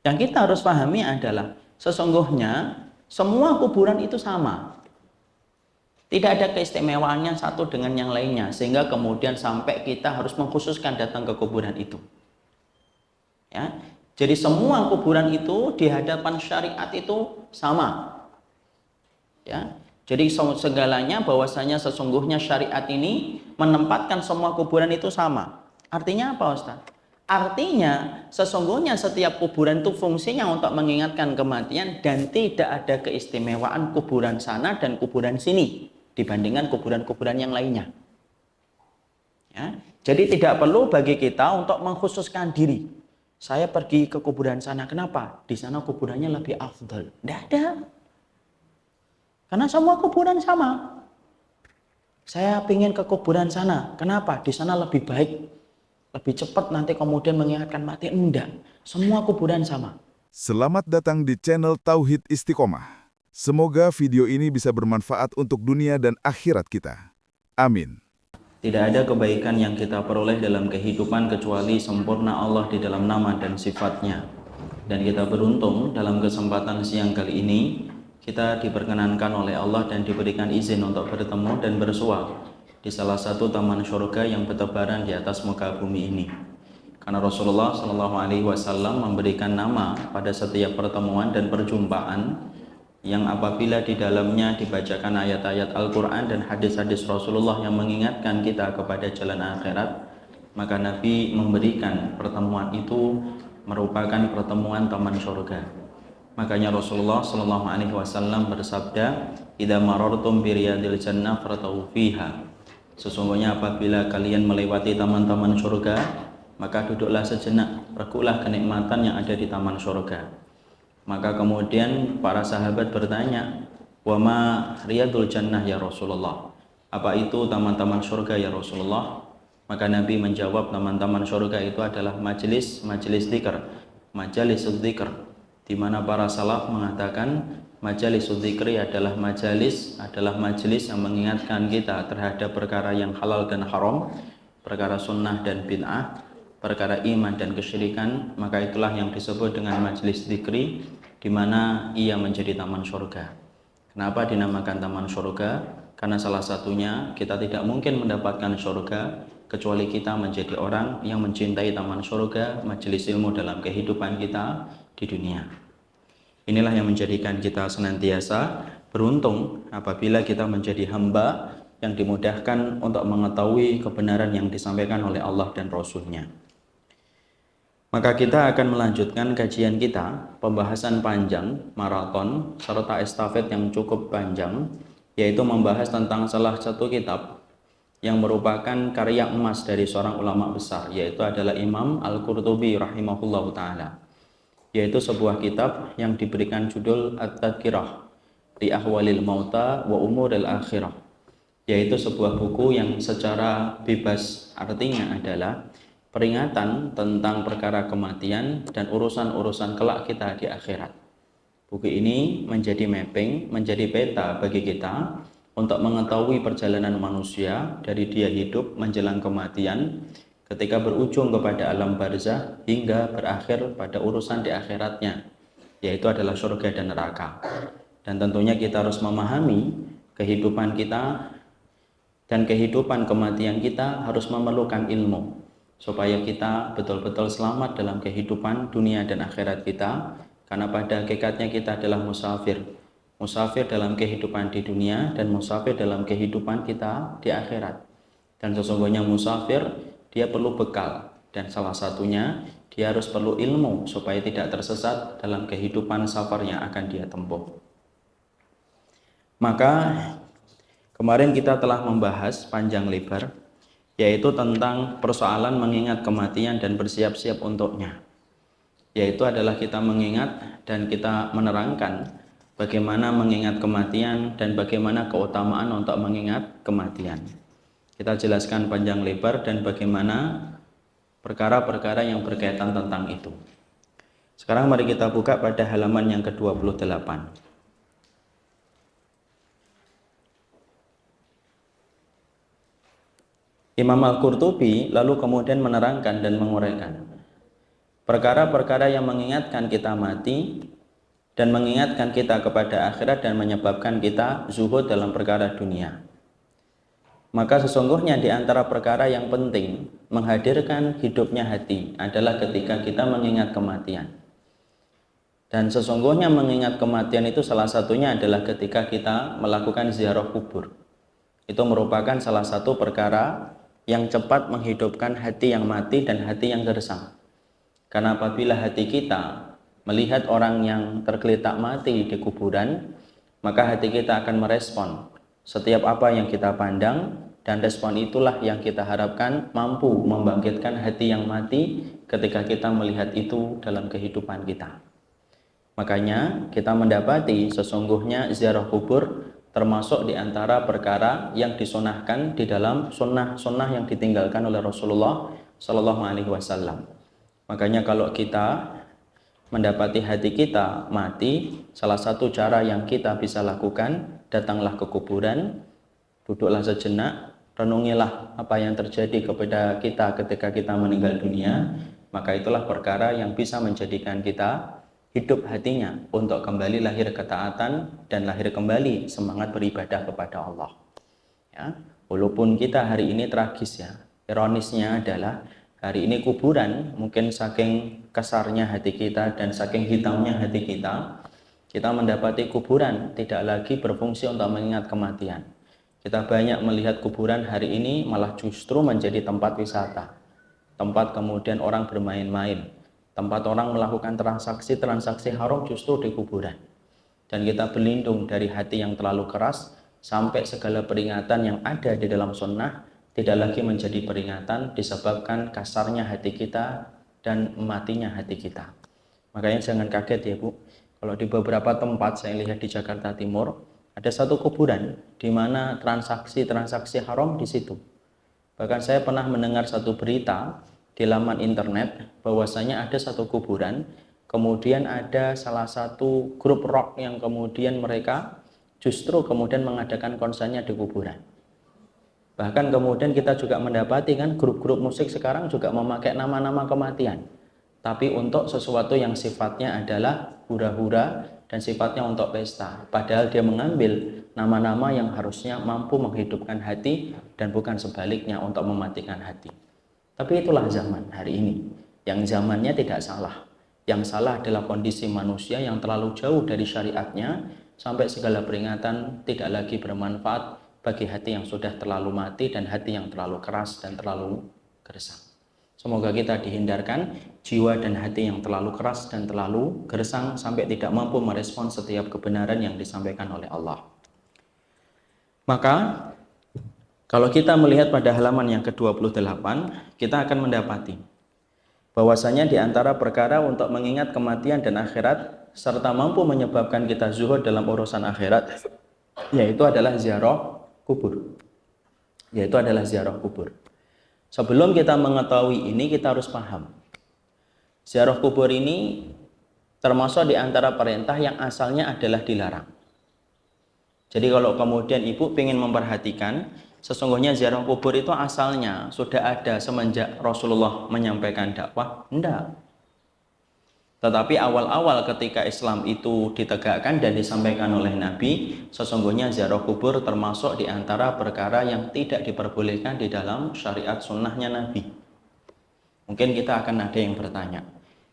Yang kita harus pahami adalah sesungguhnya semua kuburan itu sama. Tidak ada keistimewaannya satu dengan yang lainnya, sehingga kemudian sampai kita harus mengkhususkan datang ke kuburan itu. Ya, jadi semua kuburan itu di hadapan syariat itu sama. Ya, jadi segalanya bahwasanya sesungguhnya syariat ini menempatkan semua kuburan itu sama. Artinya apa, Ustaz? Artinya sesungguhnya setiap kuburan itu fungsinya untuk mengingatkan kematian dan tidak ada keistimewaan kuburan sana dan kuburan sini dibandingkan kuburan-kuburan yang lainnya. Ya, jadi tidak perlu bagi kita untuk mengkhususkan diri. Saya pergi ke kuburan sana, kenapa? Di sana kuburannya lebih afdal. Tidak ada. Karena semua kuburan sama. Saya ingin ke kuburan sana, kenapa? Di sana lebih baik. Lebih cepat nanti kemudian mengingatkan mati. Enggak, semua kuburan sama. Selamat datang di channel Tauhid Istiqomah. Semoga video ini bisa bermanfaat untuk dunia dan akhirat kita. Amin. Tidak ada kebaikan yang kita peroleh dalam kehidupan kecuali sempurna Allah di dalam nama dan sifatnya. Dan kita beruntung dalam kesempatan siang kali ini kita diperkenankan oleh Allah dan diberikan izin untuk bertemu dan bersua di salah satu taman surga yang bertebaran di atas muka bumi ini. Karena Rasulullah Shallallahu Alaihi Wasallam memberikan nama pada setiap pertemuan dan perjumpaan yang apabila di dalamnya dibacakan ayat-ayat Al-Quran dan hadis-hadis Rasulullah yang mengingatkan kita kepada jalan akhirat, maka Nabi memberikan pertemuan itu merupakan pertemuan taman surga. Makanya Rasulullah Shallallahu Alaihi Wasallam bersabda, "Idza marartum bi riyadil jannah fartau fiha." Sesungguhnya apabila kalian melewati taman-taman surga, maka duduklah sejenak, rekulah kenikmatan yang ada di taman surga. Maka kemudian para sahabat bertanya, "Wa ma riyadul jannah ya Rasulullah?" Apa itu taman-taman surga ya Rasulullah? Maka Nabi menjawab, taman-taman surga itu adalah majelis dzikir, majalis dzikir, di mana para salaf mengatakan majalis dzikri adalah majelis yang mengingatkan kita terhadap perkara yang halal dan haram, perkara sunnah dan bid'ah, perkara iman dan kesyirikan. Maka itulah yang disebut dengan majelis dzikri, di mana ia menjadi taman surga. Kenapa dinamakan taman surga? Karena salah satunya kita tidak mungkin mendapatkan surga kecuali kita menjadi orang yang mencintai taman surga, majelis ilmu dalam kehidupan kita di dunia. Inilah yang menjadikan kita senantiasa beruntung apabila kita menjadi hamba yang dimudahkan untuk mengetahui kebenaran yang disampaikan oleh Allah dan Rasul-Nya. Maka kita akan melanjutkan kajian kita, pembahasan panjang, maraton, serta estafet yang cukup panjang, yaitu membahas tentang salah satu kitab yang merupakan karya emas dari seorang ulama besar, yaitu adalah Imam Al-Qurtubi rahimahullahu ta'ala, yaitu sebuah kitab yang diberikan judul At-Tadhkirah di Ahwalil Mauta wa Umuril Akhirah, yaitu sebuah buku yang secara bebas artinya adalah peringatan tentang perkara kematian dan urusan-urusan kelak kita di akhirat. Buku ini menjadi mapping, menjadi peta bagi kita untuk mengetahui perjalanan manusia dari dia hidup menjelang kematian, ketika berujung kepada alam barzah hingga berakhir pada urusan di akhiratnya, yaitu adalah surga dan neraka. Dan tentunya kita harus memahami kehidupan kita dan kehidupan kematian kita harus memerlukan ilmu, supaya kita betul-betul selamat dalam kehidupan dunia dan akhirat kita. Karena pada hakikatnya kita adalah musafir dalam kehidupan di dunia dan musafir dalam kehidupan kita di akhirat. Dan sesungguhnya musafir dia perlu bekal, dan salah satunya dia harus perlu ilmu supaya tidak tersesat dalam kehidupan safar yang akan dia tempuh. Maka kemarin kita telah membahas panjang lebar, yaitu tentang persoalan mengingat kematian dan bersiap-siap untuknya, yaitu adalah kita mengingat dan kita menerangkan bagaimana mengingat kematian dan bagaimana keutamaan untuk mengingat kematian. Kita jelaskan panjang lebar dan bagaimana perkara-perkara yang berkaitan tentang itu. Sekarang mari kita buka pada halaman yang ke-28. Imam Al-Qurtubi lalu kemudian menerangkan dan menguraikan perkara-perkara yang mengingatkan kita mati dan mengingatkan kita kepada akhirat dan menyebabkan kita zuhud dalam perkara dunia. Maka sesungguhnya di antara perkara yang penting menghadirkan hidupnya hati adalah ketika kita mengingat kematian. Dan sesungguhnya mengingat kematian itu salah satunya adalah ketika kita melakukan ziarah kubur. Itu merupakan salah satu perkara yang cepat menghidupkan hati yang mati dan hati yang gersang. Karena apabila hati kita melihat orang yang tergeletak mati di kuburan, maka hati kita akan merespon setiap apa yang kita pandang, dan respon itulah yang kita harapkan mampu membangkitkan hati yang mati ketika kita melihat itu dalam kehidupan kita. Makanya kita mendapati sesungguhnya ziarah kubur termasuk di antara perkara yang disunahkan di dalam sunnah-sunnah yang ditinggalkan oleh Rasulullah Shallallahu Alaihi Wasallam. Makanya kalau kita mendapati hati kita mati, salah satu cara yang kita bisa lakukan, datanglah ke kuburan, duduklah sejenak, renungilah apa yang terjadi kepada kita ketika kita meninggal dunia. Maka itulah perkara yang bisa menjadikan kita hidup hatinya untuk kembali lahir ketaatan dan lahir kembali semangat beribadah kepada Allah. Ya, walaupun kita hari ini tragis ya, ironisnya adalah hari ini kuburan, mungkin saking kasarnya hati kita dan saking hitamnya hati kita, kita mendapati kuburan tidak lagi berfungsi untuk mengingat kematian. Kita banyak melihat kuburan hari ini malah justru menjadi tempat wisata, tempat kemudian orang bermain-main, tempat orang melakukan transaksi haram justru di kuburan. Dan kita berlindung dari hati yang terlalu keras sampai segala peringatan yang ada di dalam sunnah tidak lagi menjadi peringatan disebabkan kasarnya hati kita dan matinya hati kita. Makanya jangan kaget ya Bu, kalau di beberapa tempat saya lihat di Jakarta Timur ada satu kuburan di mana transaksi haram di situ. Bahkan saya pernah mendengar satu berita di laman internet bahwasanya ada satu kuburan, kemudian ada salah satu grup rock yang kemudian mereka justru kemudian mengadakan konsernya di kuburan. Bahkan kemudian kita juga mendapati kan grup-grup musik sekarang juga memakai nama-nama kematian, tapi untuk sesuatu yang sifatnya adalah hura-hura dan sifatnya untuk pesta, padahal dia mengambil nama-nama yang harusnya mampu menghidupkan hati dan bukan sebaliknya untuk mematikan hati. Tapi itulah zaman hari ini, yang zamannya tidak salah. Yang salah adalah kondisi manusia yang terlalu jauh dari syariatnya sampai segala peringatan tidak lagi bermanfaat bagi hati yang sudah terlalu mati dan hati yang terlalu keras dan terlalu gersang. Semoga kita dihindarkan jiwa dan hati yang terlalu keras dan terlalu gersang sampai tidak mampu merespon setiap kebenaran yang disampaikan oleh Allah. Maka kalau kita melihat pada halaman yang ke-28, kita akan mendapati bahwasanya di antara perkara untuk mengingat kematian dan akhirat serta mampu menyebabkan kita zuhud dalam urusan akhirat, yaitu adalah ziarah kubur. Sebelum kita mengetahui ini, kita harus paham ziarah kubur ini termasuk di antara perintah yang asalnya adalah dilarang. Jadi kalau kemudian ibu ingin memperhatikan, sesungguhnya ziarah kubur itu asalnya sudah ada semenjak Rasulullah menyampaikan dakwah? Enggak. Tetapi awal-awal ketika Islam itu ditegakkan dan disampaikan oleh Nabi, sesungguhnya ziarah kubur termasuk di antara perkara yang tidak diperbolehkan di dalam syariat sunnahnya Nabi. Mungkin kita akan ada yang bertanya,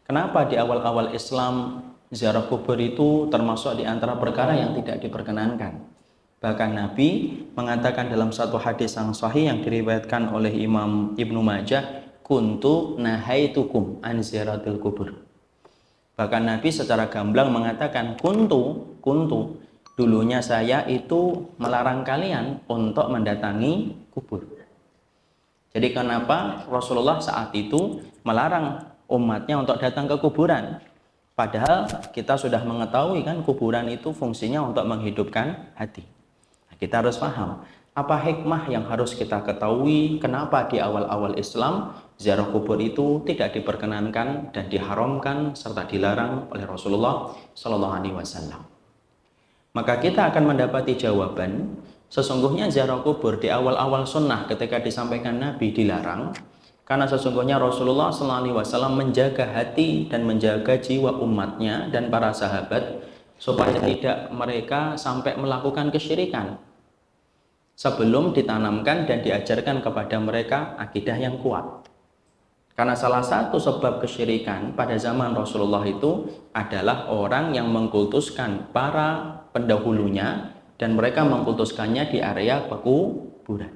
kenapa di awal-awal Islam ziarah kubur itu termasuk di antara perkara yang tidak diperkenankan? Bahkan Nabi mengatakan dalam satu hadis yang sahih yang diriwayatkan oleh Imam Ibnu Majah, kuntu nahaitukum an ziyaratil kubur. Bahkan Nabi secara gamblang mengatakan kuntu, dulunya saya itu melarang kalian untuk mendatangi kubur. Jadi kenapa Rasulullah saat itu melarang umatnya untuk datang ke kuburan? Padahal kita sudah mengetahui kan kuburan itu fungsinya untuk menghidupkan hati. Nah, kita harus paham apa hikmah yang harus kita ketahui kenapa di awal-awal Islam ziarah kubur itu tidak diperkenankan dan diharamkan serta dilarang oleh Rasulullah Shallallahu Alaihi Wasallam. Maka kita akan mendapati jawaban, sesungguhnya ziarah kubur di awal-awal sunnah ketika disampaikan Nabi dilarang, Karena sesungguhnya Rasulullah SAW menjaga hati dan menjaga jiwa umatnya dan para sahabat supaya tidak mereka sampai melakukan kesyirikan sebelum ditanamkan dan diajarkan kepada mereka akidah yang kuat. Karena salah satu sebab kesyirikan pada zaman Rasulullah itu adalah orang yang mengkultuskan para pendahulunya dan mereka mengkultuskannya di area kuburan.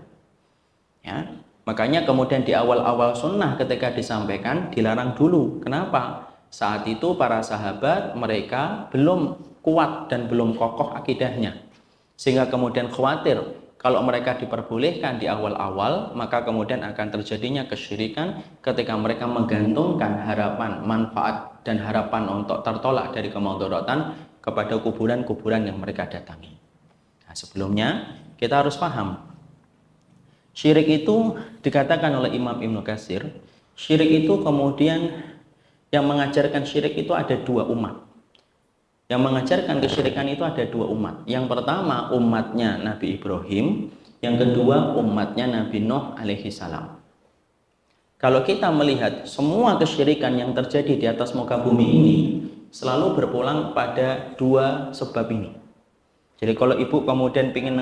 Ya. Makanya kemudian di awal-awal sunnah ketika disampaikan dilarang dulu. Kenapa? Saat itu para sahabat mereka belum kuat dan belum kokoh akidahnya. Sehingga kemudian khawatir kalau mereka diperbolehkan di awal-awal, maka kemudian akan terjadinya kesyirikan ketika mereka menggantungkan harapan, manfaat, dan harapan untuk tertolak dari kemudaratan kepada kuburan-kuburan yang mereka datangi. Nah, sebelumnya kita harus paham, syirik itu dikatakan oleh Imam Ibnu Katsir, syirik itu kemudian yang mengajarkan syirik itu ada dua umat. Yang mengajarkan kesyirikan itu ada dua umat. Yang pertama umatnya Nabi Ibrahim, yang kedua umatnya Nabi Nuh alaihi salam. Kalau kita melihat semua kesyirikan yang terjadi di atas muka bumi ini selalu berpulang pada dua sebab ini. Jadi kalau ibu kemudian ingin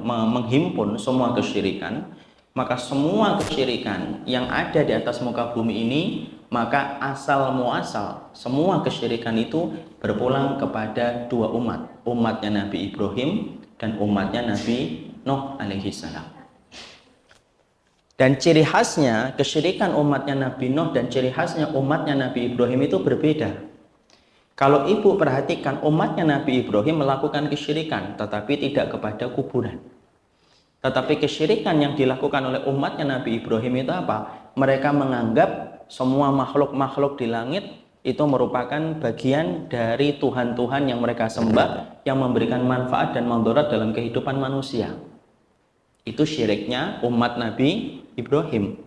menghimpun semua kesyirikan, maka semua kesyirikan yang ada di atas muka bumi ini, maka asal muasal semua kesyirikan itu berpulang kepada dua umat, umatnya Nabi Ibrahim dan umatnya Nabi Nuh alaihi salam. Dan ciri khasnya kesyirikan umatnya Nabi Nuh dan ciri khasnya umatnya Nabi Ibrahim itu berbeda. Kalau ibu perhatikan, umatnya Nabi Ibrahim melakukan kesyirikan tetapi tidak kepada kuburan. Tetapi kesyirikan yang dilakukan oleh umatnya Nabi Ibrahim itu apa? Mereka menganggap semua makhluk-makhluk di langit itu merupakan bagian dari Tuhan-Tuhan yang mereka sembah, yang memberikan manfaat dan mudarat dalam kehidupan manusia. Itu syiriknya umat Nabi Ibrahim.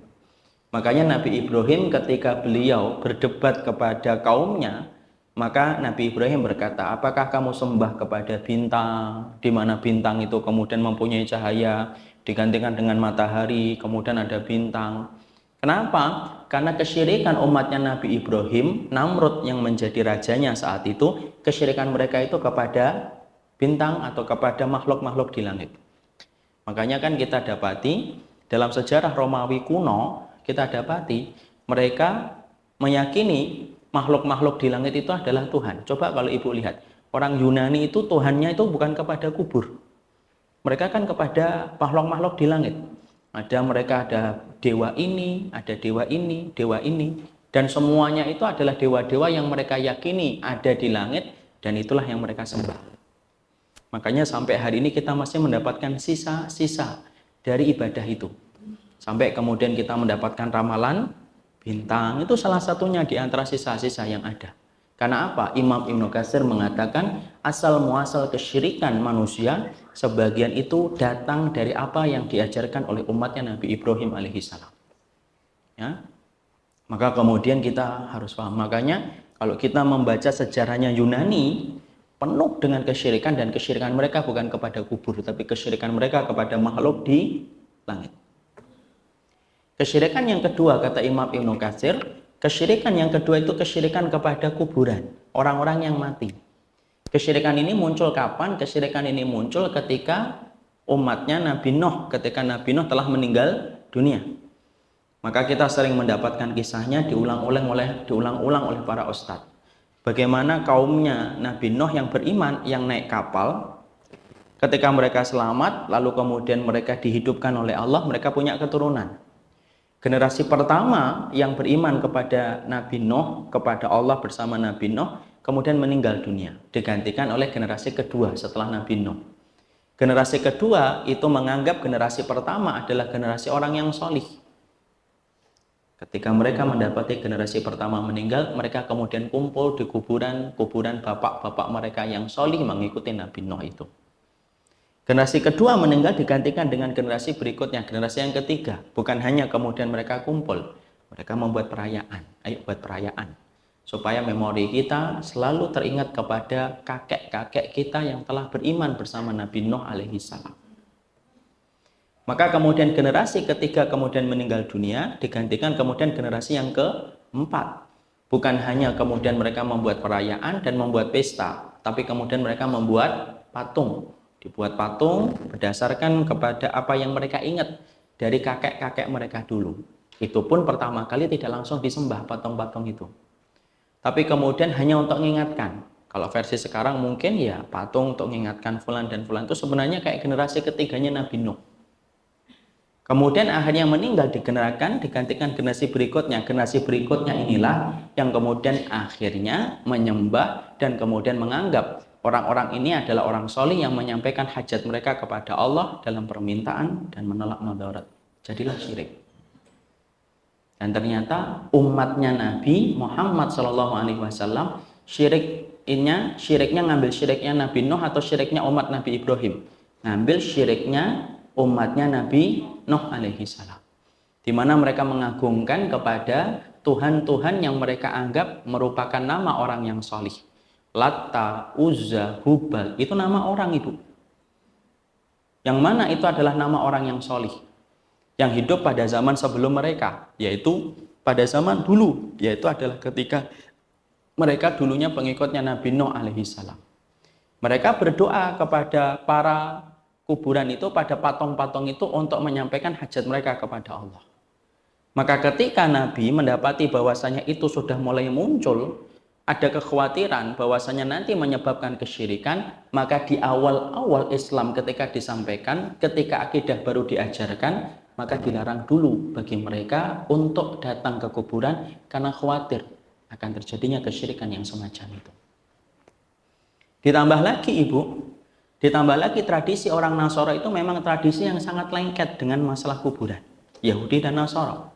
Makanya Nabi Ibrahim ketika beliau berdebat kepada kaumnya, maka Nabi Ibrahim berkata, apakah kamu sembah kepada bintang, di mana bintang itu kemudian mempunyai cahaya, digantikan dengan matahari, kemudian ada bintang. Kenapa? Karena kesyirikan umatnya Nabi Ibrahim, Namrud yang menjadi rajanya saat itu, kesyirikan mereka itu kepada bintang atau kepada makhluk-makhluk di langit. Makanya kan kita dapati, dalam sejarah Romawi kuno, kita dapati mereka meyakini makhluk-makhluk di langit itu adalah Tuhan. Coba kalau ibu lihat, orang Yunani itu Tuhannya itu bukan kepada kubur. Mereka kan kepada makhluk-makhluk di langit. Mereka ada dewa ini, ada dewa ini, dewa ini. Dan semuanya itu adalah dewa-dewa yang mereka yakini ada di langit dan itulah yang mereka sembah. Makanya sampai hari ini kita masih mendapatkan sisa-sisa dari ibadah itu. Sampai kemudian kita mendapatkan ramalan bintang, itu salah satunya di antara sisa-sisa yang ada. Karena apa? Imam Ibnu Katsir mengatakan asal muasal kesyirikan manusia sebagian itu datang dari apa yang diajarkan oleh umatnya Nabi Ibrahim alaihissalam. Ya, maka kemudian kita harus paham. Makanya kalau kita membaca sejarahnya Yunani, penuh dengan kesyirikan dan kesyirikan mereka bukan kepada kubur, tapi kesyirikan mereka kepada makhluk di langit. Kesyirikan yang kedua kata Imam Ibnu Katsir, kesyirikan yang kedua itu kesyirikan kepada kuburan, orang-orang yang mati. Kesyirikan ini muncul kapan? Kesyirikan ini muncul ketika umatnya Nabi Nuh, ketika Nabi Nuh telah meninggal dunia. Maka kita sering mendapatkan kisahnya diulang-ulang oleh para ustadz. Bagaimana kaumnya Nabi Nuh yang beriman, yang naik kapal, ketika mereka selamat, lalu kemudian mereka dihidupkan oleh Allah, mereka punya keturunan. Generasi pertama yang beriman kepada Nabi Nuh, kepada Allah bersama Nabi Nuh, kemudian meninggal dunia, digantikan oleh generasi kedua setelah Nabi Nuh. Generasi kedua itu menganggap generasi pertama adalah generasi orang yang solih. Ketika mereka mendapati generasi pertama meninggal, mereka kemudian kumpul di kuburan bapak-bapak mereka yang solih mengikuti Nabi Nuh itu. Generasi kedua meninggal digantikan dengan generasi berikutnya, generasi yang ketiga. Bukan hanya kemudian mereka kumpul, mereka membuat perayaan. Ayo buat perayaan. Supaya memori kita selalu teringat kepada kakek-kakek kita yang telah beriman bersama Nabi Nuh alaihissalam. Maka kemudian generasi ketiga kemudian meninggal dunia, digantikan kemudian generasi yang keempat. Bukan hanya kemudian mereka membuat perayaan dan membuat pesta, tapi kemudian mereka membuat patung. Dibuat patung berdasarkan kepada apa yang mereka ingat dari kakek-kakek mereka dulu. Itu pun pertama kali tidak langsung disembah patung-patung itu. Tapi kemudian hanya untuk mengingatkan. Kalau versi sekarang mungkin ya patung untuk mengingatkan fulan dan fulan itu sebenarnya kayak generasi ketiganya Nabi Nuh. Kemudian akhirnya meninggal digantikan generasi berikutnya. Generasi berikutnya inilah yang kemudian akhirnya menyembah dan kemudian menganggap orang-orang ini adalah orang solih yang menyampaikan hajat mereka kepada Allah dalam permintaan dan menolak madarat. Jadilah syirik. Dan ternyata umatnya Nabi Muhammad SAW syiriknya ngambil syiriknya Nabi Nuh atau syiriknya umat Nabi Ibrahim. Ngambil syiriknya umatnya Nabi Nuh alaihi salam, di mana mereka mengagungkan kepada Tuhan-Tuhan yang mereka anggap merupakan nama orang yang solih. Latta, Uzza, Hubal, itu nama orang itu. Yang mana itu adalah nama orang yang solih, yang hidup pada zaman sebelum mereka, yaitu pada zaman dulu, yaitu adalah ketika mereka dulunya pengikutnya Nabi Nuh alaihi salam. Mereka berdoa kepada para kuburan itu, pada patung-patung itu untuk menyampaikan hajat mereka kepada Allah. Maka ketika Nabi mendapati bahwasanya itu sudah mulai muncul, ada kekhawatiran bahwasanya nanti menyebabkan kesyirikan, maka di awal-awal Islam ketika disampaikan, ketika akidah baru diajarkan, maka dilarang dulu bagi mereka untuk datang ke kuburan karena khawatir akan terjadinya kesyirikan yang semacam itu. Ditambah lagi ditambah lagi tradisi orang Nasara itu memang tradisi yang sangat lengket dengan masalah kuburan, Yahudi dan Nasara.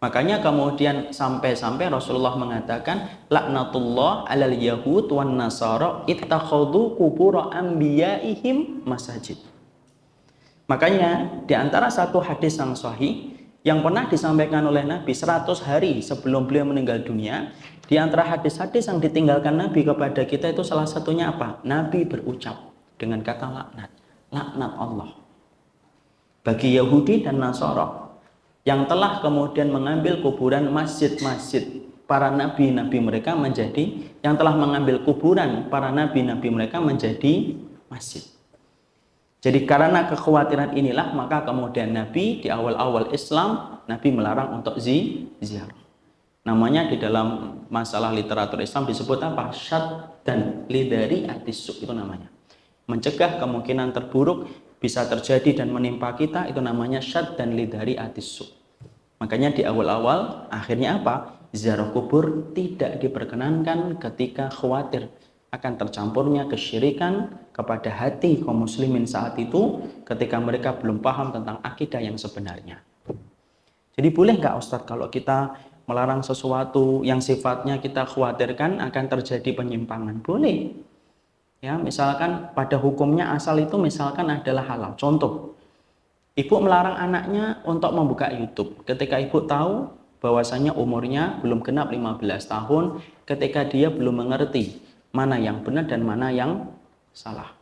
Makanya kemudian sampai-sampai Rasulullah mengatakan laknatullah alal yahud wan nasara ittakhadhu qubur anbiyaihim masajid. Makanya di antara satu hadis yang sahih yang pernah disampaikan oleh Nabi 100 hari sebelum beliau meninggal dunia, di antara hadis-hadis yang ditinggalkan Nabi kepada kita itu salah satunya apa? Nabi berucap dengan kata laknat Allah bagi Yahudi dan Nasara yang telah kemudian mengambil kuburan masjid-masjid para nabi-nabi mereka menjadi, yang telah mengambil kuburan para nabi-nabi mereka menjadi masjid. Jadi karena kekhawatiran inilah maka kemudian Nabi di awal-awal Islam, Nabi melarang untuk ziarah. Namanya di dalam masalah literatur Islam disebut apa? Syad dan lidari atisuk, itu namanya. Mencegah kemungkinan terburuk bisa terjadi dan menimpa kita, itu namanya syad dan lidari atisuk. Makanya di awal-awal akhirnya apa? Ziarah kubur tidak diperkenankan ketika khawatir akan tercampurnya kesyirikan kepada hati kaum muslimin saat itu ketika mereka belum paham tentang akidah yang sebenarnya. Jadi boleh nggak Ustadz kalau kita melarang sesuatu yang sifatnya kita khawatirkan akan terjadi penyimpangan? Boleh. Ya, misalkan pada hukumnya asal itu misalkan adalah halal. Contoh, ibu melarang anaknya untuk membuka YouTube ketika ibu tahu bahwasanya umurnya belum genap 15 tahun, ketika dia belum mengerti mana yang benar dan mana yang salah.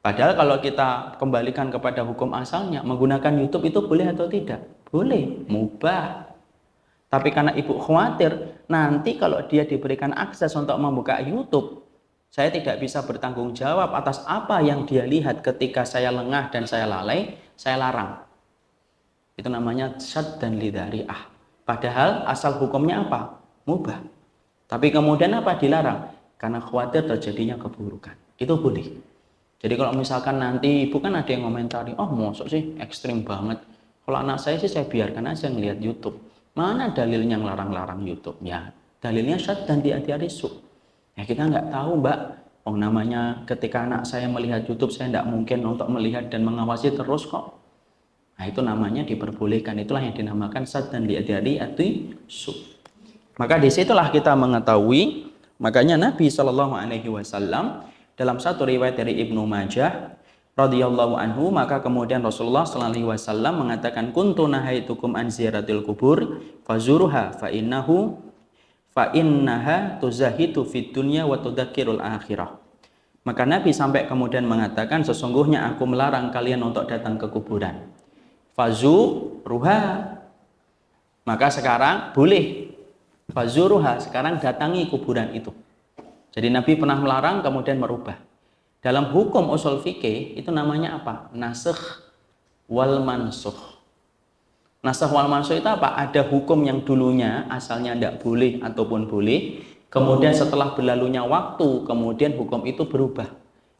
Padahal kalau kita kembalikan kepada hukum asalnya, menggunakan YouTube itu boleh atau tidak? Boleh, mubah. Tapi karena ibu khawatir nanti kalau dia diberikan akses untuk membuka YouTube, saya tidak bisa bertanggung jawab atas apa yang dia lihat ketika saya lengah dan saya lalai, saya larang. Itu namanya syad dan lidari'ah. Padahal asal hukumnya apa? Mubah. Tapi kemudian apa dilarang? Karena khawatir terjadinya keburukan. Itu boleh. Jadi kalau misalkan nanti ibu kan ada yang komentari, oh mosok sih ekstrim banget. Kalau anak saya sih saya biarkan aja ngelihat YouTube. Mana dalilnya ngelarang-larang YouTube? Ya, dalilnya syad dan diadarisu. Ya kita nggak tahu mbak, namanya ketika anak saya melihat YouTube saya nggak mungkin untuk melihat dan mengawasi terus kok. Nah itu namanya diperbolehkan, itulah yang dinamakan syad dan diadarisu. Maka disitulah kita mengetahui, makanya Nabi SAW dalam satu riwayat dari Ibnu Majah radhiyallahu anhu, maka kemudian Rasulullah SAW mengatakan kuntu nahaitukum an ziyaratil kubur fazuruha fa innaha tuzahidu fid dunya wa tudzakirul akhirah. Maka Nabi sampai kemudian mengatakan sesungguhnya aku melarang kalian untuk datang ke kuburan. fazuruha. Maka sekarang boleh fazuruha, sekarang datangi kuburan itu. Jadi Nabi pernah melarang kemudian merubah. Dalam hukum usul fikih itu namanya apa? Nasikh wal mansukh. Nasikh wal mansukh itu apa? Ada hukum yang dulunya asalnya tidak boleh ataupun boleh, kemudian setelah berlalunya waktu, kemudian hukum itu berubah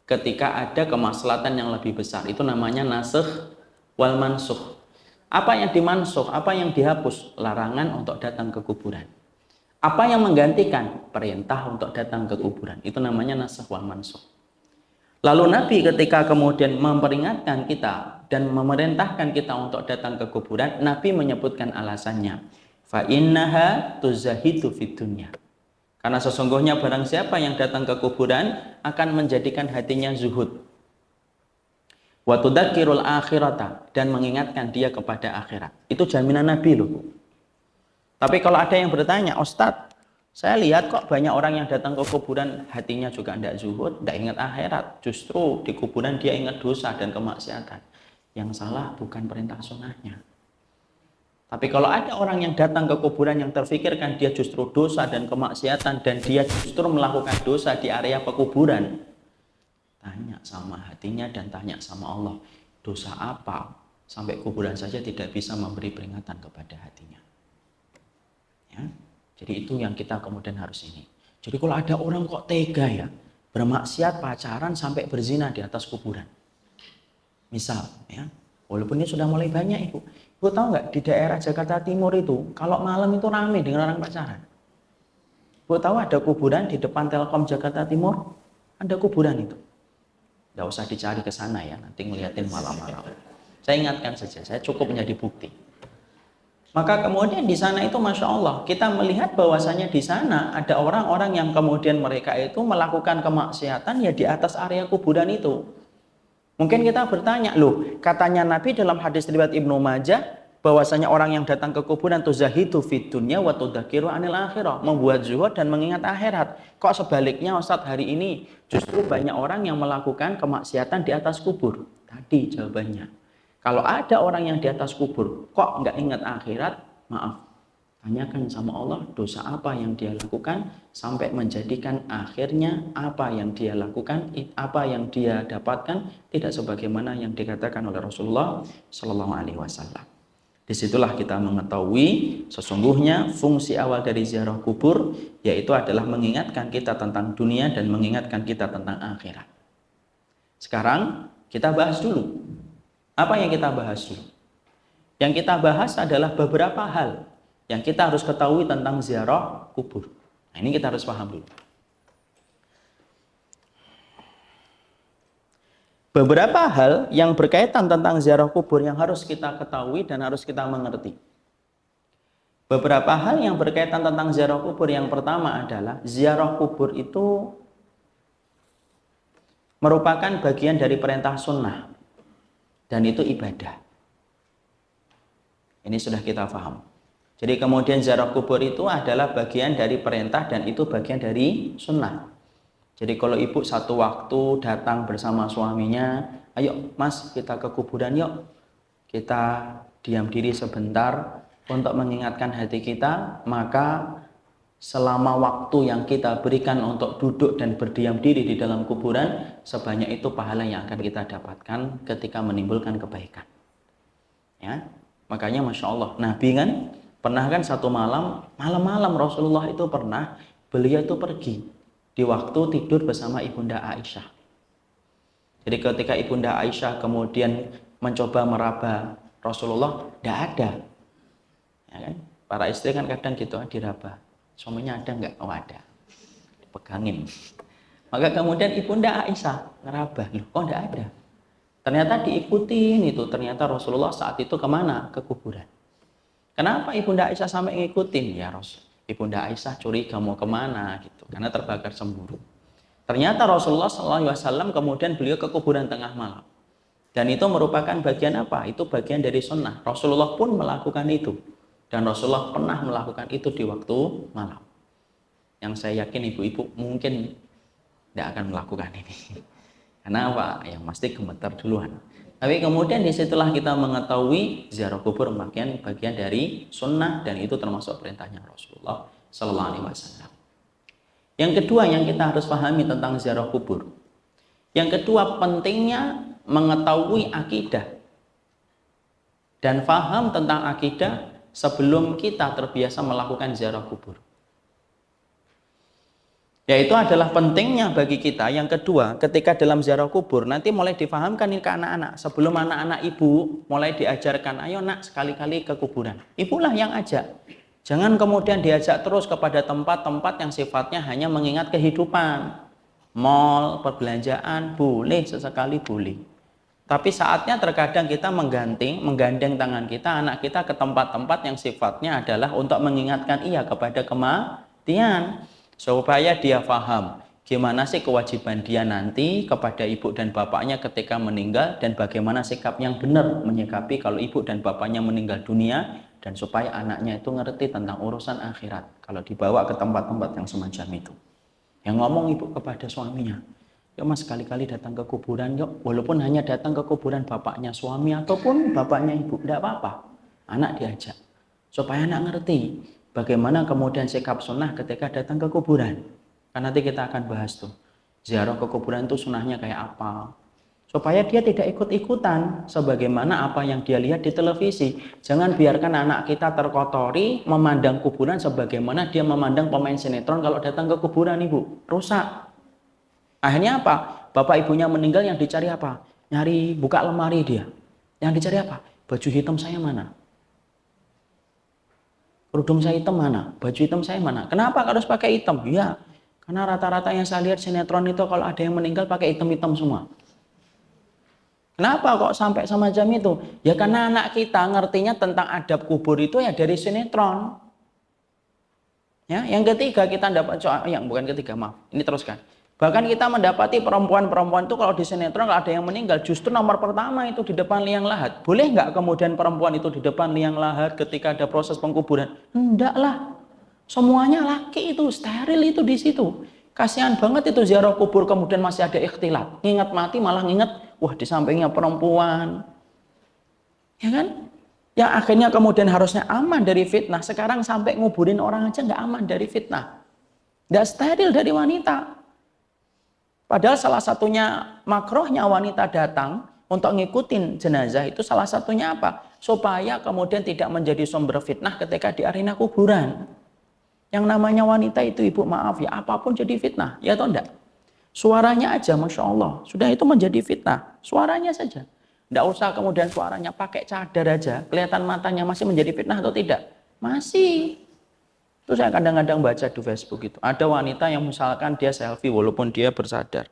ketika ada kemaslahatan yang lebih besar. Itu namanya nasikh wal mansukh. Apa yang dimansukh, apa yang dihapus? Larangan untuk datang ke kuburan. Apa yang menggantikan? Perintah untuk datang ke kuburan. Itu namanya nasikh wal mansukh. Lalu Nabi ketika kemudian memperingatkan kita dan memerintahkan kita untuk datang ke kuburan, Nabi menyebutkan alasannya. Fa innaha tuzahidu fid dunya. Karena sesungguhnya barang siapa yang datang ke kuburan akan menjadikan hatinya zuhud. Wa tudzakirul akhirata, dan mengingatkan dia kepada akhirat. Itu jaminan Nabi loh. Tapi kalau ada yang bertanya, Ustadz, saya lihat kok banyak orang yang datang ke kuburan hatinya juga tidak zuhud, tidak ingat akhirat. Justru di kuburan dia ingat dosa dan kemaksiatan. Yang salah bukan perintah sunnahnya. Tapi kalau ada orang yang datang ke kuburan yang terfikirkan dia justru dosa dan kemaksiatan, dan dia justru melakukan dosa di area pekuburan, tanya sama hatinya dan tanya sama Allah, dosa apa sampai kuburan saja tidak bisa memberi peringatan kepada hatinya. Ya, jadi itu yang kita kemudian harus ini. Jadi kalau ada orang kok tega ya, bermaksiat, pacaran sampai berzina di atas kuburan. Misal ya, walaupun ini sudah mulai banyak Ibu. Ibu tahu nggak di daerah Jakarta Timur itu kalau malam itu ramai dengan orang pacaran. Ibu tahu ada kuburan di depan Telkom Jakarta Timur? Ada kuburan itu. Nggak usah dicari ke sana ya, nanti ngeliatin malam-malam. Saya ingatkan saja, saya cukup menjadi bukti. Maka kemudian di sana itu Masya Allah, kita melihat bahwasanya di sana ada orang-orang yang kemudian mereka itu melakukan kemaksiatan ya di atas area kuburan itu. Mungkin kita bertanya, loh katanya Nabi dalam hadis riwayat Ibnu Majah, bahwasanya orang yang datang ke kuburan tuzahidu fid dunya wa tudzakiru anil akhirah, membuat zuhud dan mengingat akhirat. Kok sebaliknya Ustadz hari ini justru banyak orang yang melakukan kemaksiatan di atas kubur? Tadi jawabannya, kalau ada orang yang di atas kubur kok nggak ingat akhirat, maaf, tanyakan sama Allah dosa apa yang dia lakukan sampai menjadikan akhirnya apa yang dia lakukan, apa yang dia dapatkan tidak sebagaimana yang dikatakan oleh Rasulullah Shallallahu Alaihi Wasallam. Disitulah kita mengetahui sesungguhnya fungsi awal dari ziarah kubur yaitu adalah mengingatkan kita tentang dunia dan mengingatkan kita tentang akhirat. Sekarang kita bahas dulu. Apa yang kita bahas dulu? Yang kita bahas adalah beberapa hal yang kita harus ketahui tentang ziarah kubur. Nah, ini kita harus paham dulu. Beberapa hal yang berkaitan tentang ziarah kubur yang harus kita ketahui dan harus kita mengerti. Beberapa hal yang berkaitan tentang ziarah kubur, yang pertama adalah ziarah kubur itu merupakan bagian dari perintah sunnah dan itu ibadah. Ini sudah kita paham. Jadi kemudian ziarah kubur itu adalah bagian dari perintah dan itu bagian dari sunnah. Jadi kalau ibu satu waktu datang bersama suaminya, ayo mas kita ke kuburan yuk. Kita diam diri sebentar untuk mengingatkan hati kita, maka selama waktu yang kita berikan untuk duduk dan berdiam diri di dalam kuburan, sebanyak itu pahala yang akan kita dapatkan ketika menimbulkan kebaikan. Ya, makanya Masya Allah, Nabi kan pernah kan satu malam-malam Rasulullah itu pernah, beliau itu pergi di waktu tidur bersama Ibunda Aisyah. Jadi ketika Ibunda Aisyah kemudian mencoba meraba Rasulullah, tidak ada. Ya kan? Para istri kan kadang gitu diraba. Suaminya ada nggak? Oh ada. Dipegangin. Maka kemudian Ibunda Aisyah ngeraba, loh kok tidak ada? Ternyata diikutin itu. Ternyata Rasulullah saat itu kemana? Ke kuburan. Kenapa Ibunda Aisyah sampai ngikutin? Ya Rasul, Ibunda Aisyah curiga mau kemana gitu, karena terbakar cemburu. Ternyata Rasulullah SAW kemudian beliau ke kuburan tengah malam. Dan itu merupakan bagian apa? Itu bagian dari sunnah. Rasulullah pun melakukan itu. Dan Rasulullah pernah melakukan itu di waktu malam. Yang saya yakin ibu-ibu mungkin tidak akan melakukan ini. Karena apa? Yang pasti gemetar duluan. Tapi kemudian disitulah kita mengetahui ziarah kubur bagian dari sunnah, dan itu termasuk perintahnya Rasulullah Sallallahu Alaihi Wasallam. Yang kedua yang kita harus pahami tentang ziarah kubur. Yang kedua, pentingnya mengetahui akidah dan paham tentang akidah sebelum kita terbiasa melakukan ziarah kubur. Yaitu adalah pentingnya bagi kita. Yang kedua, ketika dalam ziarah kubur nanti mulai difahamkan ini ke anak-anak. Sebelum anak-anak ibu mulai diajarkan, ayo nak sekali-kali ke kuburan. Ibulah yang ajak. Jangan kemudian diajak terus kepada tempat-tempat yang sifatnya hanya mengingat kehidupan. Mall, perbelanjaan, boleh sesekali boleh. Tapi saatnya terkadang kita menggandeng tangan kita, anak kita ke tempat-tempat yang sifatnya adalah untuk mengingatkan ia kepada kematian. Supaya dia paham gimana sih kewajiban dia nanti kepada ibu dan bapaknya ketika meninggal, dan bagaimana sikap yang benar menyikapi kalau ibu dan bapaknya meninggal dunia, dan supaya anaknya itu ngerti tentang urusan akhirat kalau dibawa ke tempat-tempat yang semacam itu. Yang ngomong ibu kepada suaminya, yuk mas sekali-kali datang ke kuburan yuk, walaupun hanya datang ke kuburan bapaknya suami ataupun bapaknya ibu, tidak apa-apa, anak diajak supaya anak ngerti bagaimana kemudian sikap sunnah ketika datang ke kuburan. Kan nanti kita akan bahas tuh, ziarah ke kuburan itu sunnahnya kayak apa. Supaya dia tidak ikut-ikutan sebagaimana apa yang dia lihat di televisi. Jangan biarkan anak kita terkotori memandang kuburan sebagaimana dia memandang pemain sinetron kalau datang ke kuburan, ibu. Rusak. Akhirnya apa? Bapak ibunya meninggal, yang dicari apa? Nyari buka lemari dia. Yang dicari apa? Baju hitam saya mana? Kerudung saya hitam mana? Baju hitam saya mana? Kenapa harus pakai hitam? Ya, karena rata-rata yang saya lihat sinetron itu kalau ada yang meninggal pakai hitam-hitam semua. Kenapa kok sampai semacam itu? Ya karena anak kita ngertinya tentang adab kubur itu ya dari sinetron. Ya, yang ketiga kita dapat yang bukan ketiga, maaf. Ini teruskan. Bahkan kita mendapati perempuan-perempuan itu kalau di sinetron kalau ada yang meninggal justru nomor pertama itu di depan liang lahat. Boleh nggak kemudian perempuan itu di depan liang lahat ketika ada proses pengkuburan? Enggak lah. Semuanya laki itu, steril itu di situ. Kasihan banget itu ziarah kubur kemudian masih ada ikhtilat. Ngingat mati malah ngingat, wah di sampingnya perempuan. Ya kan? Yang akhirnya kemudian harusnya aman dari fitnah. Sekarang sampai nguburin orang aja nggak aman dari fitnah. Nggak steril dari wanita. Padahal salah satunya makruhnya wanita datang untuk ngikutin jenazah itu salah satunya apa? Supaya kemudian tidak menjadi sumber fitnah ketika di arena kuburan. Yang namanya wanita itu, ibu maaf ya, apapun jadi fitnah, ya atau enggak? Suaranya aja, Masya Allah, sudah itu menjadi fitnah. Suaranya saja. Enggak usah kemudian suaranya pakai cadar aja, kelihatan matanya masih menjadi fitnah atau tidak? Masih. Itu saya kadang-kadang baca di Facebook itu. Ada wanita yang misalkan dia selfie walaupun dia bersadar.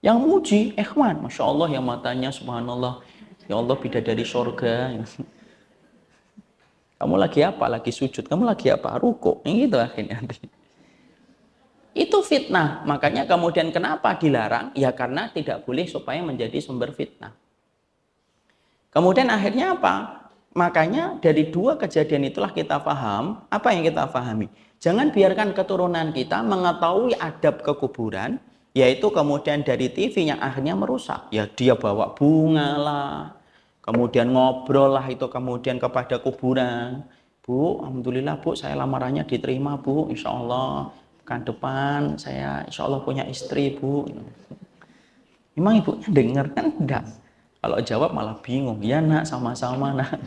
Yang muji, ikhwan, Masya Allah yang matanya subhanallah. Ya Allah bidadari surga. Kamu lagi apa? Lagi sujud. Kamu lagi apa? Ruku. Gitu akhirnya. Itu fitnah. Makanya kemudian kenapa dilarang? Ya karena tidak boleh supaya menjadi sumber fitnah. Kemudian akhirnya apa? Makanya dari dua kejadian itulah kita paham, apa yang kita pahami. Jangan biarkan keturunan kita mengetahui adab kekuburan, yaitu kemudian dari TV yang akhirnya merusak. Ya dia bawa bunga lah, kemudian ngobrol lah itu kemudian kepada kuburan. Bu, alhamdulillah bu, saya lamarannya diterima bu, insya Allah. Pekan depan saya insya Allah punya istri bu. Memang ibunya dengar kan? Enggak. Kalau jawab malah bingung, ya nak sama-sama nak.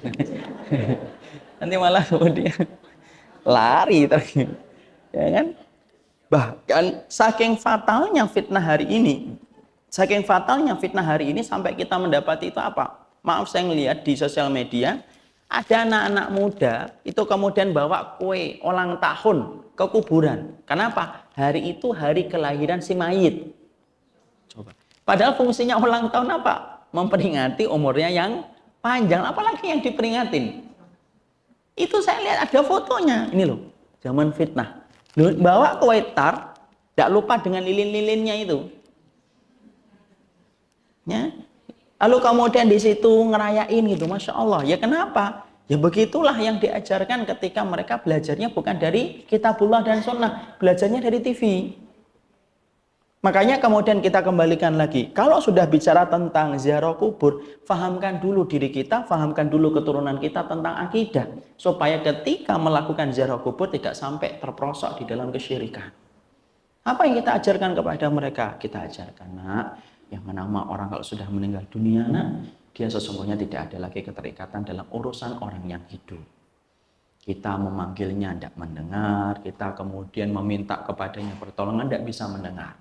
Nanti malah kemudian lari terus, ya kan? Bahkan saking fatalnya fitnah hari ini, sampai kita mendapati itu apa? Maaf saya ngelihat di sosial media ada anak-anak muda itu kemudian bawa kue ulang tahun ke kuburan. Kenapa? Hari itu hari kelahiran si mayit. Coba. Padahal fungsinya ulang tahun apa? Memperingati umurnya yang panjang, apalagi yang diperingatin. Itu saya lihat ada fotonya, ini loh, zaman fitnah. Bawa kue tart, tidak lupa dengan lilin-lilinnya itu. Ya. Lalu kemudian di situ ngerayain gitu, Masya Allah. Ya kenapa? Ya begitulah yang diajarkan ketika mereka belajarnya bukan dari kitabullah dan sunnah, belajarnya dari TV. Makanya kemudian kita kembalikan lagi, kalau sudah bicara tentang ziarah kubur, fahamkan dulu diri kita, fahamkan dulu keturunan kita tentang akidah, supaya ketika melakukan ziarah kubur tidak sampai terperosok di dalam kesyirikan. Apa yang kita ajarkan kepada mereka? Kita ajarkan, nak, yang nama orang kalau sudah meninggal dunia, nak, dia sesungguhnya tidak ada lagi keterikatan dalam urusan orang yang hidup. Kita memanggilnya tidak mendengar, kita kemudian meminta kepadanya pertolongan tidak bisa mendengar.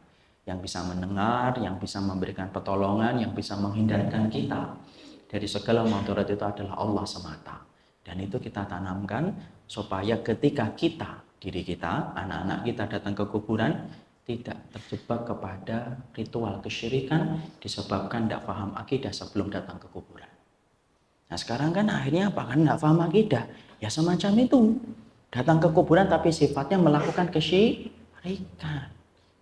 Yang bisa mendengar, yang bisa memberikan pertolongan, yang bisa menghindarkan kita dari segala mudarat itu adalah Allah semata. Dan itu kita tanamkan supaya ketika kita, diri kita, anak-anak kita datang ke kuburan, tidak terjebak kepada ritual kesyirikan disebabkan tidak paham akidah sebelum datang ke kuburan. Nah sekarang kan akhirnya apa? Kan tidak paham akidah. Ya semacam itu. Datang ke kuburan tapi sifatnya melakukan kesyirikan.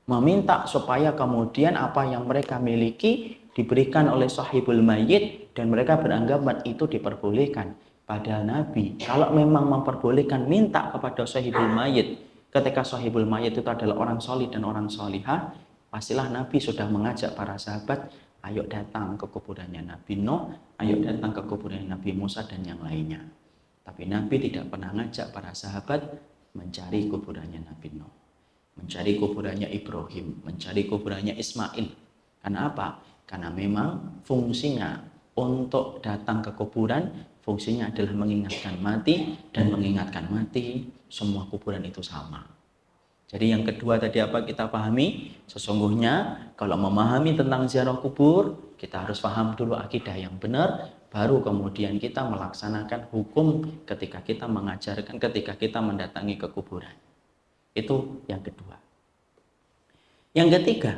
Meminta supaya kemudian apa yang mereka miliki diberikan oleh sahibul mayit dan mereka beranggapan itu diperbolehkan. Padahal Nabi kalau memang memperbolehkan minta kepada sahibul mayit ketika sahibul mayit itu adalah orang solih dan orang solihah, pastilah Nabi sudah mengajak para sahabat, ayo datang ke kuburannya Nabi Nuh, ayo datang ke kuburannya Nabi Musa dan yang lainnya. Tapi Nabi tidak pernah ngajak para sahabat mencari kuburannya Nabi Nuh, mencari kuburannya Ibrahim, mencari kuburannya Ismail. Karena apa? Karena memang fungsinya untuk datang ke kuburan, fungsinya adalah mengingatkan mati, dan mengingatkan mati, semua kuburan itu sama. Jadi yang kedua tadi apa kita pahami? Sesungguhnya kalau memahami tentang ziarah kubur, kita harus paham dulu akidah yang benar, baru kemudian kita melaksanakan hukum ketika kita mengajarkan, ketika kita mendatangi ke kuburan. Itu yang kedua. Yang ketiga,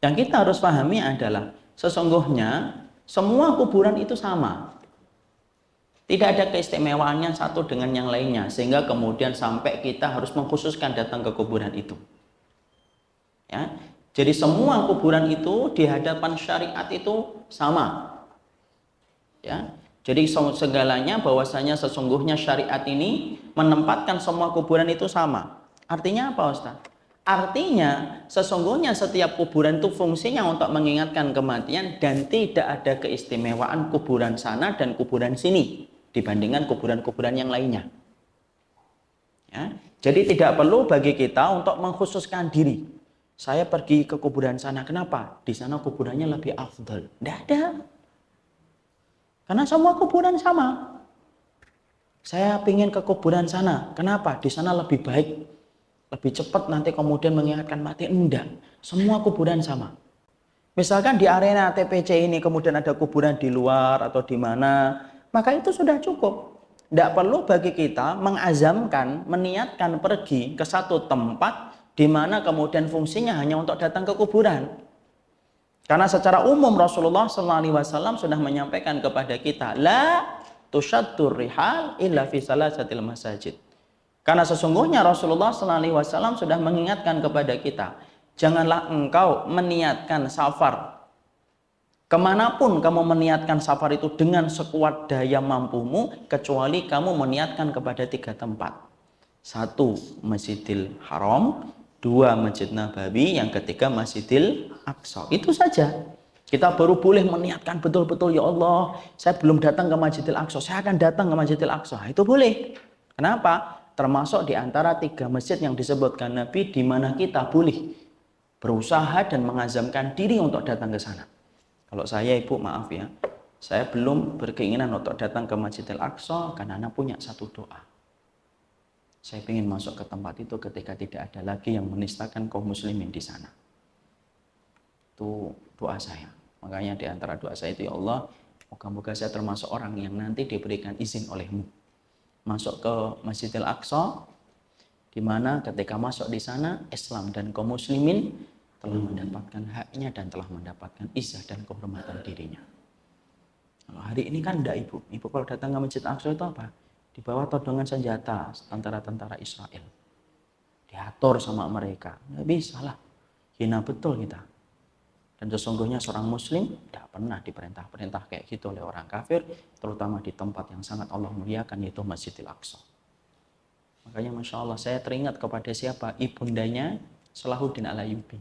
yang kita harus pahami adalah sesungguhnya semua kuburan itu sama. Tidak ada keistimewaannya satu dengan yang lainnya, sehingga kemudian sampai kita harus mengkhususkan datang ke kuburan itu. Ya, jadi semua kuburan itu di hadapan syariat itu sama. Ya, jadi segalanya bahwasanya sesungguhnya syariat ini menempatkan semua kuburan itu sama. Artinya apa, Ustaz? Artinya sesungguhnya setiap kuburan itu fungsinya untuk mengingatkan kematian dan tidak ada keistimewaan kuburan sana dan kuburan sini dibandingkan kuburan-kuburan yang lainnya. Ya, jadi tidak perlu bagi kita untuk mengkhususkan diri. Saya pergi ke kuburan sana, kenapa? Di sana kuburannya lebih afdal. Tidak ada. Karena semua kuburan sama. Saya ingin ke kuburan sana. Kenapa? Di sana lebih baik. Lebih cepat nanti kemudian mengingatkan mati. Enggak. Semua kuburan sama. Misalkan di arena TPC ini kemudian ada kuburan di luar atau di mana. Maka itu sudah cukup. Tidak perlu bagi kita mengazamkan, meniatkan pergi ke satu tempat di mana kemudian fungsinya hanya untuk datang ke kuburan. Karena secara umum Rasulullah SAW sudah menyampaikan kepada kita, la tusyaddur rihal illa fi salasatil masajid. Karena sesungguhnya Rasulullah SAW sudah mengingatkan kepada kita, janganlah engkau meniatkan safar. Kemanapun kamu meniatkan safar itu dengan sekuat daya mampumu, kecuali kamu meniatkan kepada 3 tempat. 1, Masjidil Haram. 2, Masjid Nabawi, yang ketiga Masjidil Aqsa. Itu saja. Kita baru boleh meniatkan betul-betul, ya Allah, saya belum datang ke Masjidil Aqsa, saya akan datang ke Masjidil Aqsa. Itu boleh. Kenapa? Termasuk di antara 3 masjid yang disebutkan Nabi di mana kita boleh berusaha dan mengazamkan diri untuk datang ke sana. Kalau saya, Ibu, maaf ya, saya belum berkeinginan untuk datang ke Masjidil Aqsa karena anak punya satu doa. Saya ingin masuk ke tempat itu ketika tidak ada lagi yang menistakan kaum muslimin di sana. Itu doa saya. Makanya di antara doa saya itu, ya Allah, moga-moga saya termasuk orang yang nanti diberikan izin olehmu masuk ke Masjidil Aqsa, di mana ketika masuk di sana Islam dan kaum muslimin telah mendapatkan haknya dan telah mendapatkan izzah dan kehormatan dirinya. Kalau hari ini kan enggak, Ibu. Ibu kalau datang ke Masjid Aqsa itu apa? Di bawah todongan senjata tentara-tentara Israel. Diatur sama mereka. Nggak bisa lah. Hina betul kita. Dan sesungguhnya seorang muslim tidak pernah diperintah-perintah kayak gitu oleh orang kafir, terutama di tempat yang sangat Allah muliakan, yaitu Masjidil Aqsa. Makanya Masya Allah, saya teringat kepada siapa? Ibundanya Salahuddin Al-Ayyubi.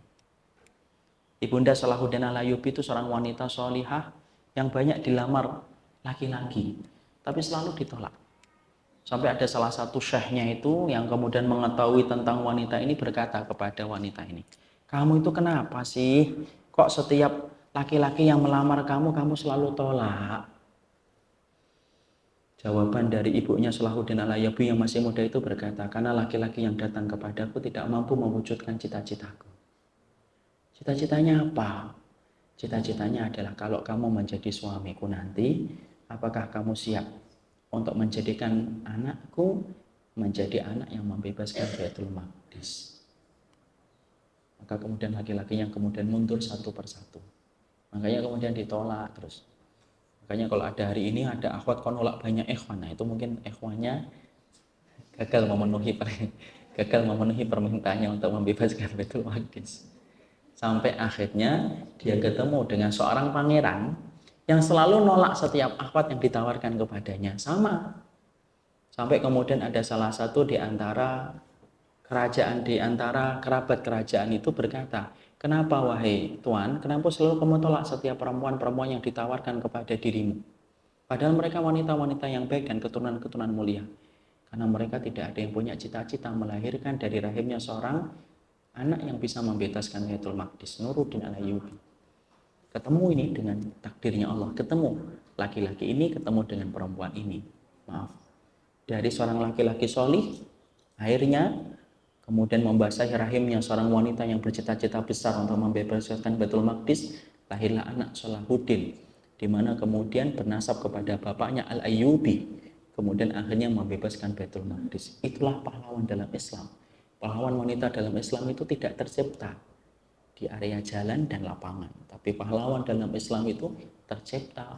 Ibunda Salahuddin Al-Ayyubi itu seorang wanita sholihah yang banyak dilamar laki-laki, tapi selalu ditolak. Sampai ada salah satu syekhnya itu yang kemudian mengetahui tentang wanita ini berkata kepada wanita ini, kamu itu kenapa sih? Kok setiap laki-laki yang melamar kamu selalu tolak? Jawaban dari ibunya Salahuddin Al-Ayyubi yang masih muda itu berkata, karena laki-laki yang datang kepadaku tidak mampu mewujudkan cita-citaku. Cita-citanya apa? Cita-citanya adalah kalau kamu menjadi suamiku nanti, apakah kamu siap untuk menjadikan anakku menjadi anak yang membebaskan Baitul Maqdis? Maka kemudian laki-laki yang kemudian mundur satu persatu. Makanya kemudian ditolak terus. Makanya kalau ada hari ini ada akhwat kon nolak banyak ikhwan, nah itu mungkin ikhwannya gagal memenuhi permintaannya untuk membebaskan Baitul Maqdis. Sampai akhirnya dia ketemu dengan seorang pangeran yang selalu nolak setiap akhwat yang ditawarkan kepadanya. Sama. Sampai kemudian ada salah satu di antara kerabat kerajaan itu berkata, kenapa wahai Tuan, kenapa selalu kamu tolak setiap perempuan-perempuan yang ditawarkan kepada dirimu? Padahal mereka wanita-wanita yang baik dan keturunan-keturunan mulia. Karena mereka tidak ada yang punya cita-cita melahirkan dari rahimnya seorang anak yang bisa membebaskan Baitul Maqdis. Nuruddin Al-Ayyubi ketemu ini dengan takdirnya Allah, ketemu laki-laki ini ketemu dengan perempuan ini. Maaf, dari seorang laki-laki sholih akhirnya kemudian membasahi rahimnya seorang wanita yang bercita-cita besar untuk membebaskan Baitul Maqdis, lahirlah anak Salahuddin, di mana kemudian bernasab kepada bapaknya Al-Ayyubi, kemudian akhirnya membebaskan Baitul Maqdis. Itulah pahlawan dalam Islam. Pahlawan wanita dalam Islam itu tidak tercipta di area jalan dan lapangan, tapi pahlawan dalam Islam itu tercipta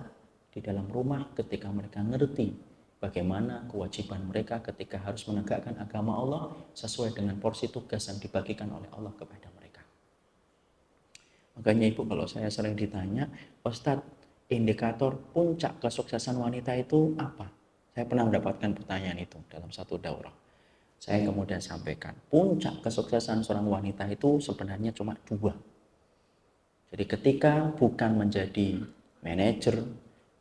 di dalam rumah ketika mereka ngerti bagaimana kewajiban mereka ketika harus menegakkan agama Allah sesuai dengan porsi tugas yang dibagikan oleh Allah kepada mereka. Makanya Ibu, kalau saya sering ditanya, Ustadz, indikator puncak kesuksesan wanita itu apa? Saya pernah mendapatkan pertanyaan itu dalam satu daurah. Saya kemudian sampaikan, puncak kesuksesan seorang wanita itu sebenarnya cuma dua. Jadi ketika bukan menjadi manajer,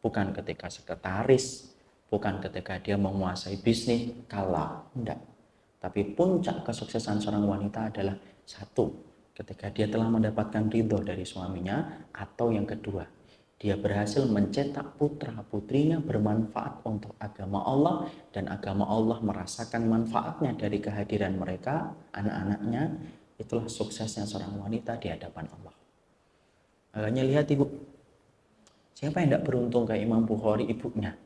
bukan ketika sekretaris, bukan ketika dia menguasai bisnis, kalah, enggak. Tapi puncak kesuksesan seorang wanita adalah satu, ketika dia telah mendapatkan ridho dari suaminya, atau yang kedua, dia berhasil mencetak putra-putrinya bermanfaat untuk agama Allah, dan agama Allah merasakan manfaatnya dari kehadiran mereka, anak-anaknya. Itulah suksesnya seorang wanita di hadapan Allah. Makanya lihat Ibu, siapa yang tidak beruntung kayak Imam Bukhari ibunya?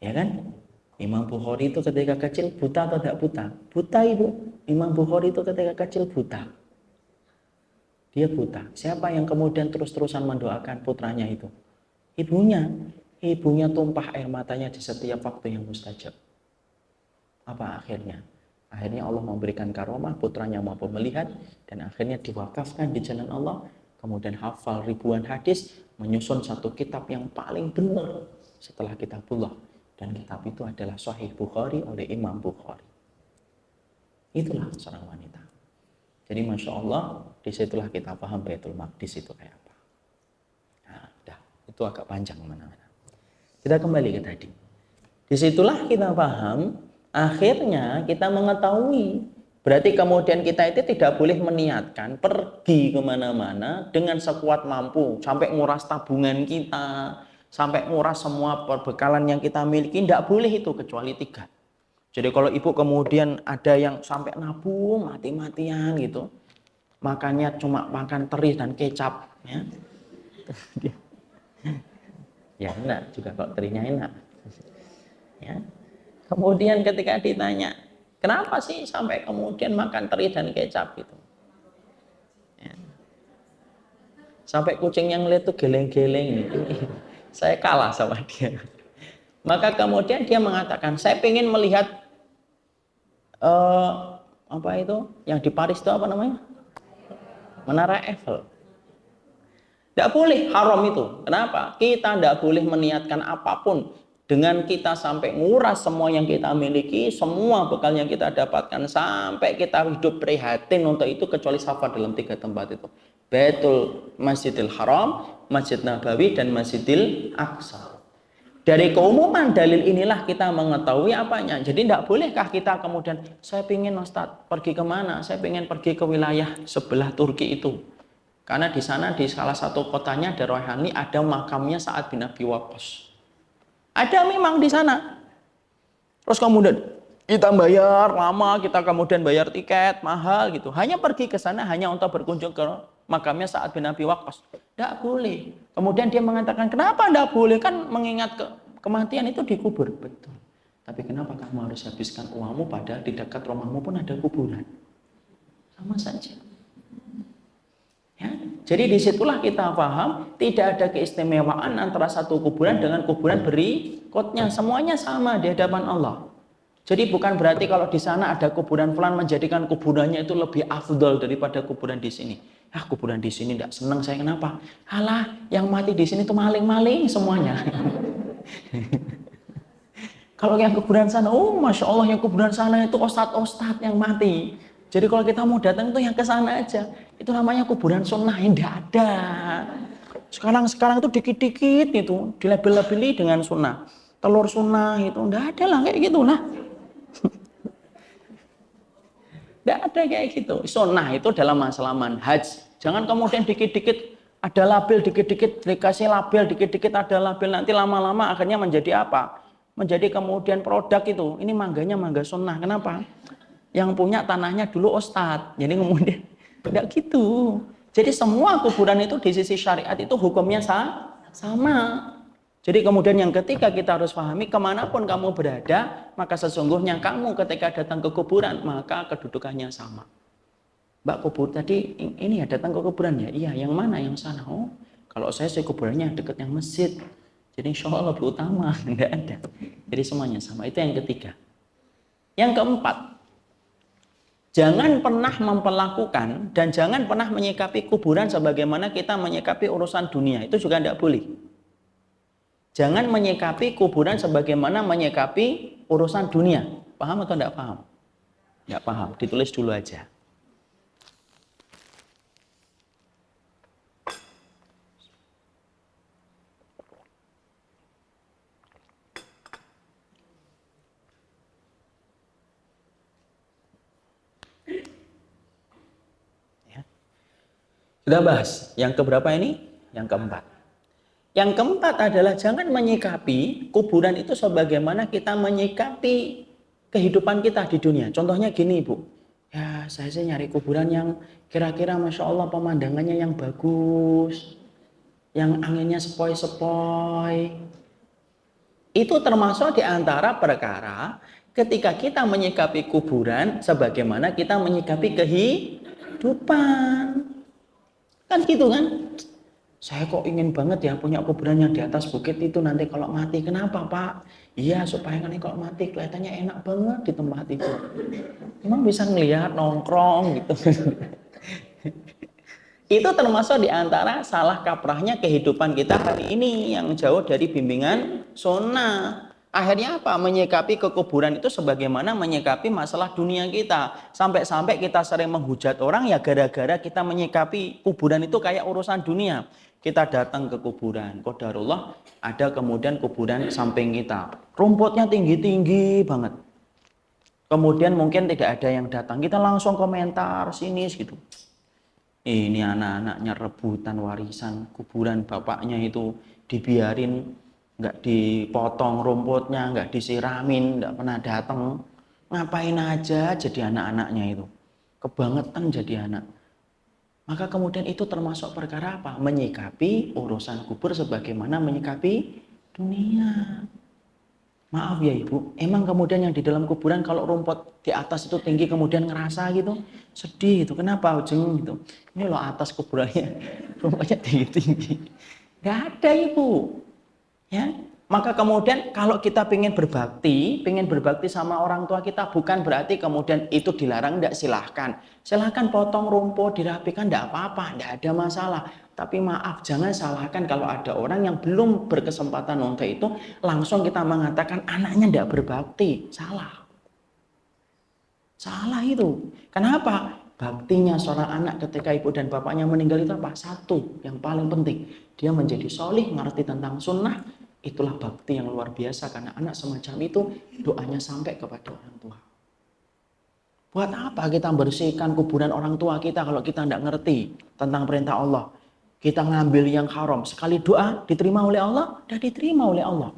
Ya kan? Imam Bukhari itu ketika kecil buta atau tidak buta? Buta Ibu. Imam Bukhari itu ketika kecil buta. Dia buta. Siapa yang kemudian terus-terusan mendoakan putranya itu? Ibunya. Ibunya tumpah air matanya di setiap waktu yang mustajab. Apa akhirnya? Akhirnya Allah memberikan karomah, putranya mampu melihat, dan akhirnya diwakafkan di jalan Allah. Kemudian hafal ribuan hadis, menyusun satu kitab yang paling benar setelah kitabullah. Dan kitab itu adalah Sahih Bukhari oleh Imam Bukhari. Itulah seorang wanita. Jadi Masya Allah, disitulah kita paham Baitul Maqdis itu kayak apa. Nah, itu agak panjang mana-mana. Kita kembali ke tadi. Disitulah kita paham, akhirnya kita mengetahui. Berarti kemudian kita itu tidak boleh meniatkan pergi kemana-mana dengan sekuat mampu. Sampai nguras tabungan kita, sampai nguras semua perbekalan yang kita miliki. Tidak boleh itu kecuali 3. Jadi kalau Ibu kemudian ada yang sampai nabung mati-matian gitu, makannya cuma makan teri dan kecap, ya, ya enak juga kalau terinya enak. Ya. Kemudian ketika ditanya, kenapa sih sampai kemudian makan teri dan kecap gitu? Ya. Sampai kucing yang lihat tuh geleng-geleng ini, saya kalah sama dia. Maka kemudian dia mengatakan, saya ingin melihat apa itu yang di Paris itu apa namanya? Menara Eiffel. Tidak boleh, haram itu. Kenapa? Kita tidak boleh meniatkan apapun Dengan kita sampai nguras semua yang kita miliki, semua bekal yang kita dapatkan, sampai kita hidup prihatin untuk itu, kecuali safar dalam 3 tempat itu. Baitul Masjidil Haram, Masjid Nabawi, dan Masjidil Aqsa. Dari keumuman dalil inilah kita mengetahui apanya. Jadi tidak bolehkah kita kemudian, saya ingin Ustadz pergi kemana? Saya ingin pergi ke wilayah sebelah Turki itu. Karena di sana di salah satu kotanya ada rohani, ada makamnya Sa'ad bin Abi Waqqas. Ada memang di sana. Terus kemudian kita bayar lama, kita kemudian bayar tiket mahal gitu. Hanya pergi ke sana hanya untuk berkunjung ke makamnya Sa'ad bin Abi Waqqas. Tidak boleh. Kemudian dia mengatakan, kenapa tidak boleh? Kan mengingat kematian itu dikubur. Betul. Tapi kenapa kamu harus habiskan uangmu padahal di dekat rumahmu pun ada kuburan? Sama saja. Ya. Jadi disitulah kita paham, tidak ada keistimewaan antara satu kuburan dengan kuburan berikutnya. Semuanya sama di hadapan Allah. Jadi bukan berarti kalau di sana ada kuburan fulan menjadikan kuburannya itu lebih afdol daripada kuburan di sini. Ah, kuburan di sini tidak senang saya, kenapa? Alah, yang mati di sini tuh maling-maling semuanya. Kalau yang kuburan sana, oh Masya Allah, yang kuburan sana itu ustadz-ustadz yang mati. Jadi kalau kita mau datang tuh yang ke sana aja. Itu namanya kuburan sunnah, yang tidak ada. Sekarang itu dikit-dikit itu dilabel-labeli dengan sunnah. Telur sunnah itu tidak ada lah, kayak gitulah. Tidak ada kayak gitu. Sunnah itu dalam masalah manhaj. Jangan kemudian dikit-dikit ada label, dikit-dikit dikasih label, dikit-dikit ada label. Nanti lama-lama akhirnya menjadi apa? Menjadi kemudian produk itu. Ini mangganya mangga sunnah. Kenapa? Yang punya tanahnya dulu ustadz. Jadi kemudian tidak gitu. Jadi semua kuburan itu di sisi syariat itu hukumnya sama. Jadi kemudian yang ketiga kita harus pahami, kemanapun kamu berada, maka sesungguhnya kamu ketika datang ke kuburan, maka kedudukannya sama. Mbak, kubur tadi ini ya datang ke kuburan ya? Iya, yang mana? Yang sana. Oh, kalau saya sih kuburannya dekat yang masjid. Jadi insya Allah lebih utama. Enggak ada. Jadi semuanya sama. Itu yang ketiga. Yang keempat, jangan pernah memperlakukan dan jangan pernah menyikapi kuburan sebagaimana kita menyikapi urusan dunia. Itu juga tidak boleh. Jangan menyikapi kuburan sebagaimana menyikapi urusan dunia. Paham atau tidak paham? Tidak paham, ditulis dulu aja. Ya. Sudah bahas. Yang keberapa ini? Yang keempat. Yang keempat adalah jangan menyikapi kuburan itu sebagaimana kita menyikapi kehidupan kita di dunia. Contohnya gini, Ibu. Ya, saya sih nyari kuburan yang kira-kira Masya Allah pemandangannya yang bagus. Yang anginnya sepoi-sepoi. Itu termasuk di antara perkara ketika kita menyikapi kuburan sebagaimana kita menyikapi kehidupan. Kan gitu kan? Saya kok ingin banget ya punya kuburan yang di atas bukit itu nanti kalau mati. Kenapa, Pak? Iya, supaya nanti kalau mati kelihatannya enak banget di tempat itu. Emang bisa ngelihat nongkrong gitu. Itu termasuk di antara salah kaprahnya kehidupan kita hari ini yang jauh dari bimbingan sunnah. Akhirnya apa? Menyikapi kekuburan itu sebagaimana menyikapi masalah dunia kita. Sampai-sampai kita sering menghujat orang ya gara-gara kita menyikapi kuburan itu kayak urusan dunia. Kita datang ke kuburan, qadarullah ada kemudian kuburan samping kita. Rumputnya tinggi-tinggi banget. Kemudian mungkin tidak ada yang datang. Kita langsung komentar sini gitu. Ini anak-anaknya rebutan warisan kuburan bapaknya itu dibiarin, nggak dipotong rumputnya, nggak disiramin, nggak pernah datang. Ngapain aja jadi anak-anaknya itu. Kebangetan jadi anak. Maka kemudian itu termasuk perkara apa? Menyikapi urusan kubur sebagaimana menyikapi dunia. Maaf ya Ibu, emang kemudian yang di dalam kuburan kalau rumput di atas itu tinggi kemudian ngerasa gitu, sedih gitu. Kenapa Ujeng gitu? Ini loh atas kuburannya rumputnya tinggi-tinggi. Nggak ada Ibu. Ya, Maka kemudian kalau kita pengen berbakti sama orang tua kita, bukan berarti kemudian itu dilarang, enggak, silahkan. Silahkan potong rumput, dirapikan, enggak apa-apa, enggak ada masalah. Tapi maaf, jangan salahkan kalau ada orang yang belum berkesempatan untuk itu, langsung kita mengatakan anaknya enggak berbakti. Salah. Salah itu. Kenapa? Baktinya seorang anak ketika ibu dan bapaknya meninggal itu apa? Satu, yang paling penting. Dia menjadi solih, ngerti tentang sunnah. Itulah bakti yang luar biasa, karena anak semacam itu doanya sampai kepada orang tua. Buat apa kita bersihkan kuburan orang tua kita kalau kita tidak ngerti tentang perintah Allah? Kita ngambil yang haram. Sekali doa diterima oleh Allah, dan diterima oleh Allah.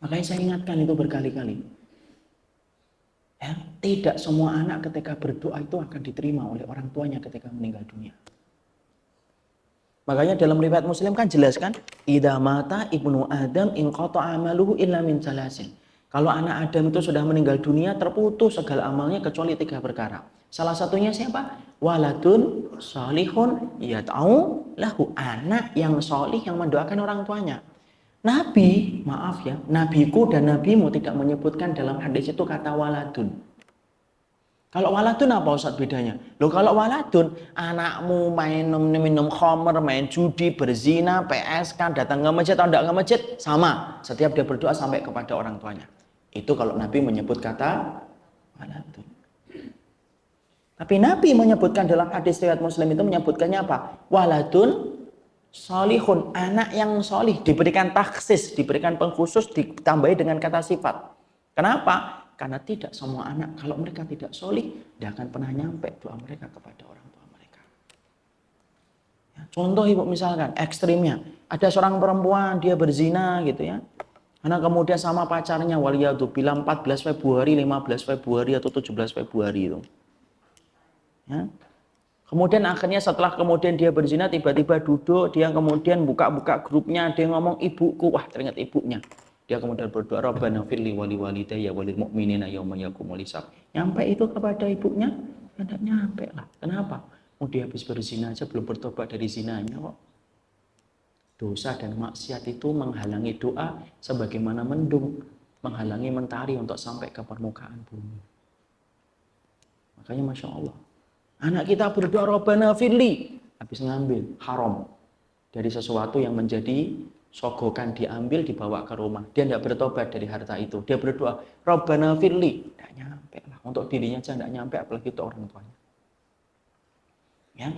Makanya saya ingatkan itu berkali-kali. Ya, tidak semua anak ketika berdoa itu akan diterima oleh orang tuanya ketika meninggal dunia. Makanya dalam riwayat Muslim kan jelas kan, idza mata ibnu Adam inqata amaluhu illa min salasin. Kalau anak Adam itu sudah meninggal dunia, terputus segala amalnya kecuali 3 perkara. Salah satunya siapa? Waladun sholihun yad'u lahu, anak yang solih yang mendoakan orang tuanya. Nabi, maaf ya, nabiku dan nabimu tidak menyebutkan dalam hadis itu kata waladun. Kalau waladun apa Ustaz bedanya? Loh, kalau waladun, anakmu minum khamr, main judi, berzina, PSK, datang ke masjid atau tidak ke masjid, sama. Setiap dia berdoa sampai kepada orang tuanya. Itu kalau Nabi menyebut kata waladun. Tapi Nabi menyebutkan dalam hadis riwayat Muslim itu menyebutkannya apa? Waladun solihun, anak yang solih, diberikan taksis, diberikan pengkhusus, ditambahi dengan kata sifat. Kenapa? Karena tidak semua anak, kalau mereka tidak solih, tidak akan pernah nyampe doa mereka kepada orang tua mereka. Ya, contoh ibu misalkan, ekstrimnya, ada seorang perempuan, dia berzina gitu ya. Karena kemudian sama pacarnya, waliyadzubillah 14 Februari, 15 Februari, atau 17 Februari itu. Ya. Kemudian akhirnya setelah kemudian dia berzina, tiba-tiba duduk, dia kemudian buka-buka grupnya, dia ngomong ibuku, wah teringat ibunya. Dia kemudian berdoa, Rabbana firli wali walidayya walil mu'minina yauma yaqumul hisab. Nyampe itu kepada ibunya? Tidak nyampe lah. Kenapa? Dia habis berzina aja belum bertobat dari zinanya kok. Dosa dan maksiat itu menghalangi doa sebagaimana mendung menghalangi mentari untuk sampai ke permukaan bumi. Makanya Masya Allah. Anak kita berdoa, Rabbana firli. Habis ngambil haram. Dari sesuatu yang menjadi sogokan, diambil, dibawa ke rumah. Dia tidak bertobat dari harta itu. Dia berdoa, Rabbana firli. Tidak nyampe lah. Untuk dirinya saja tidak nyampe, apalagi untuk orang tuanya. Ya.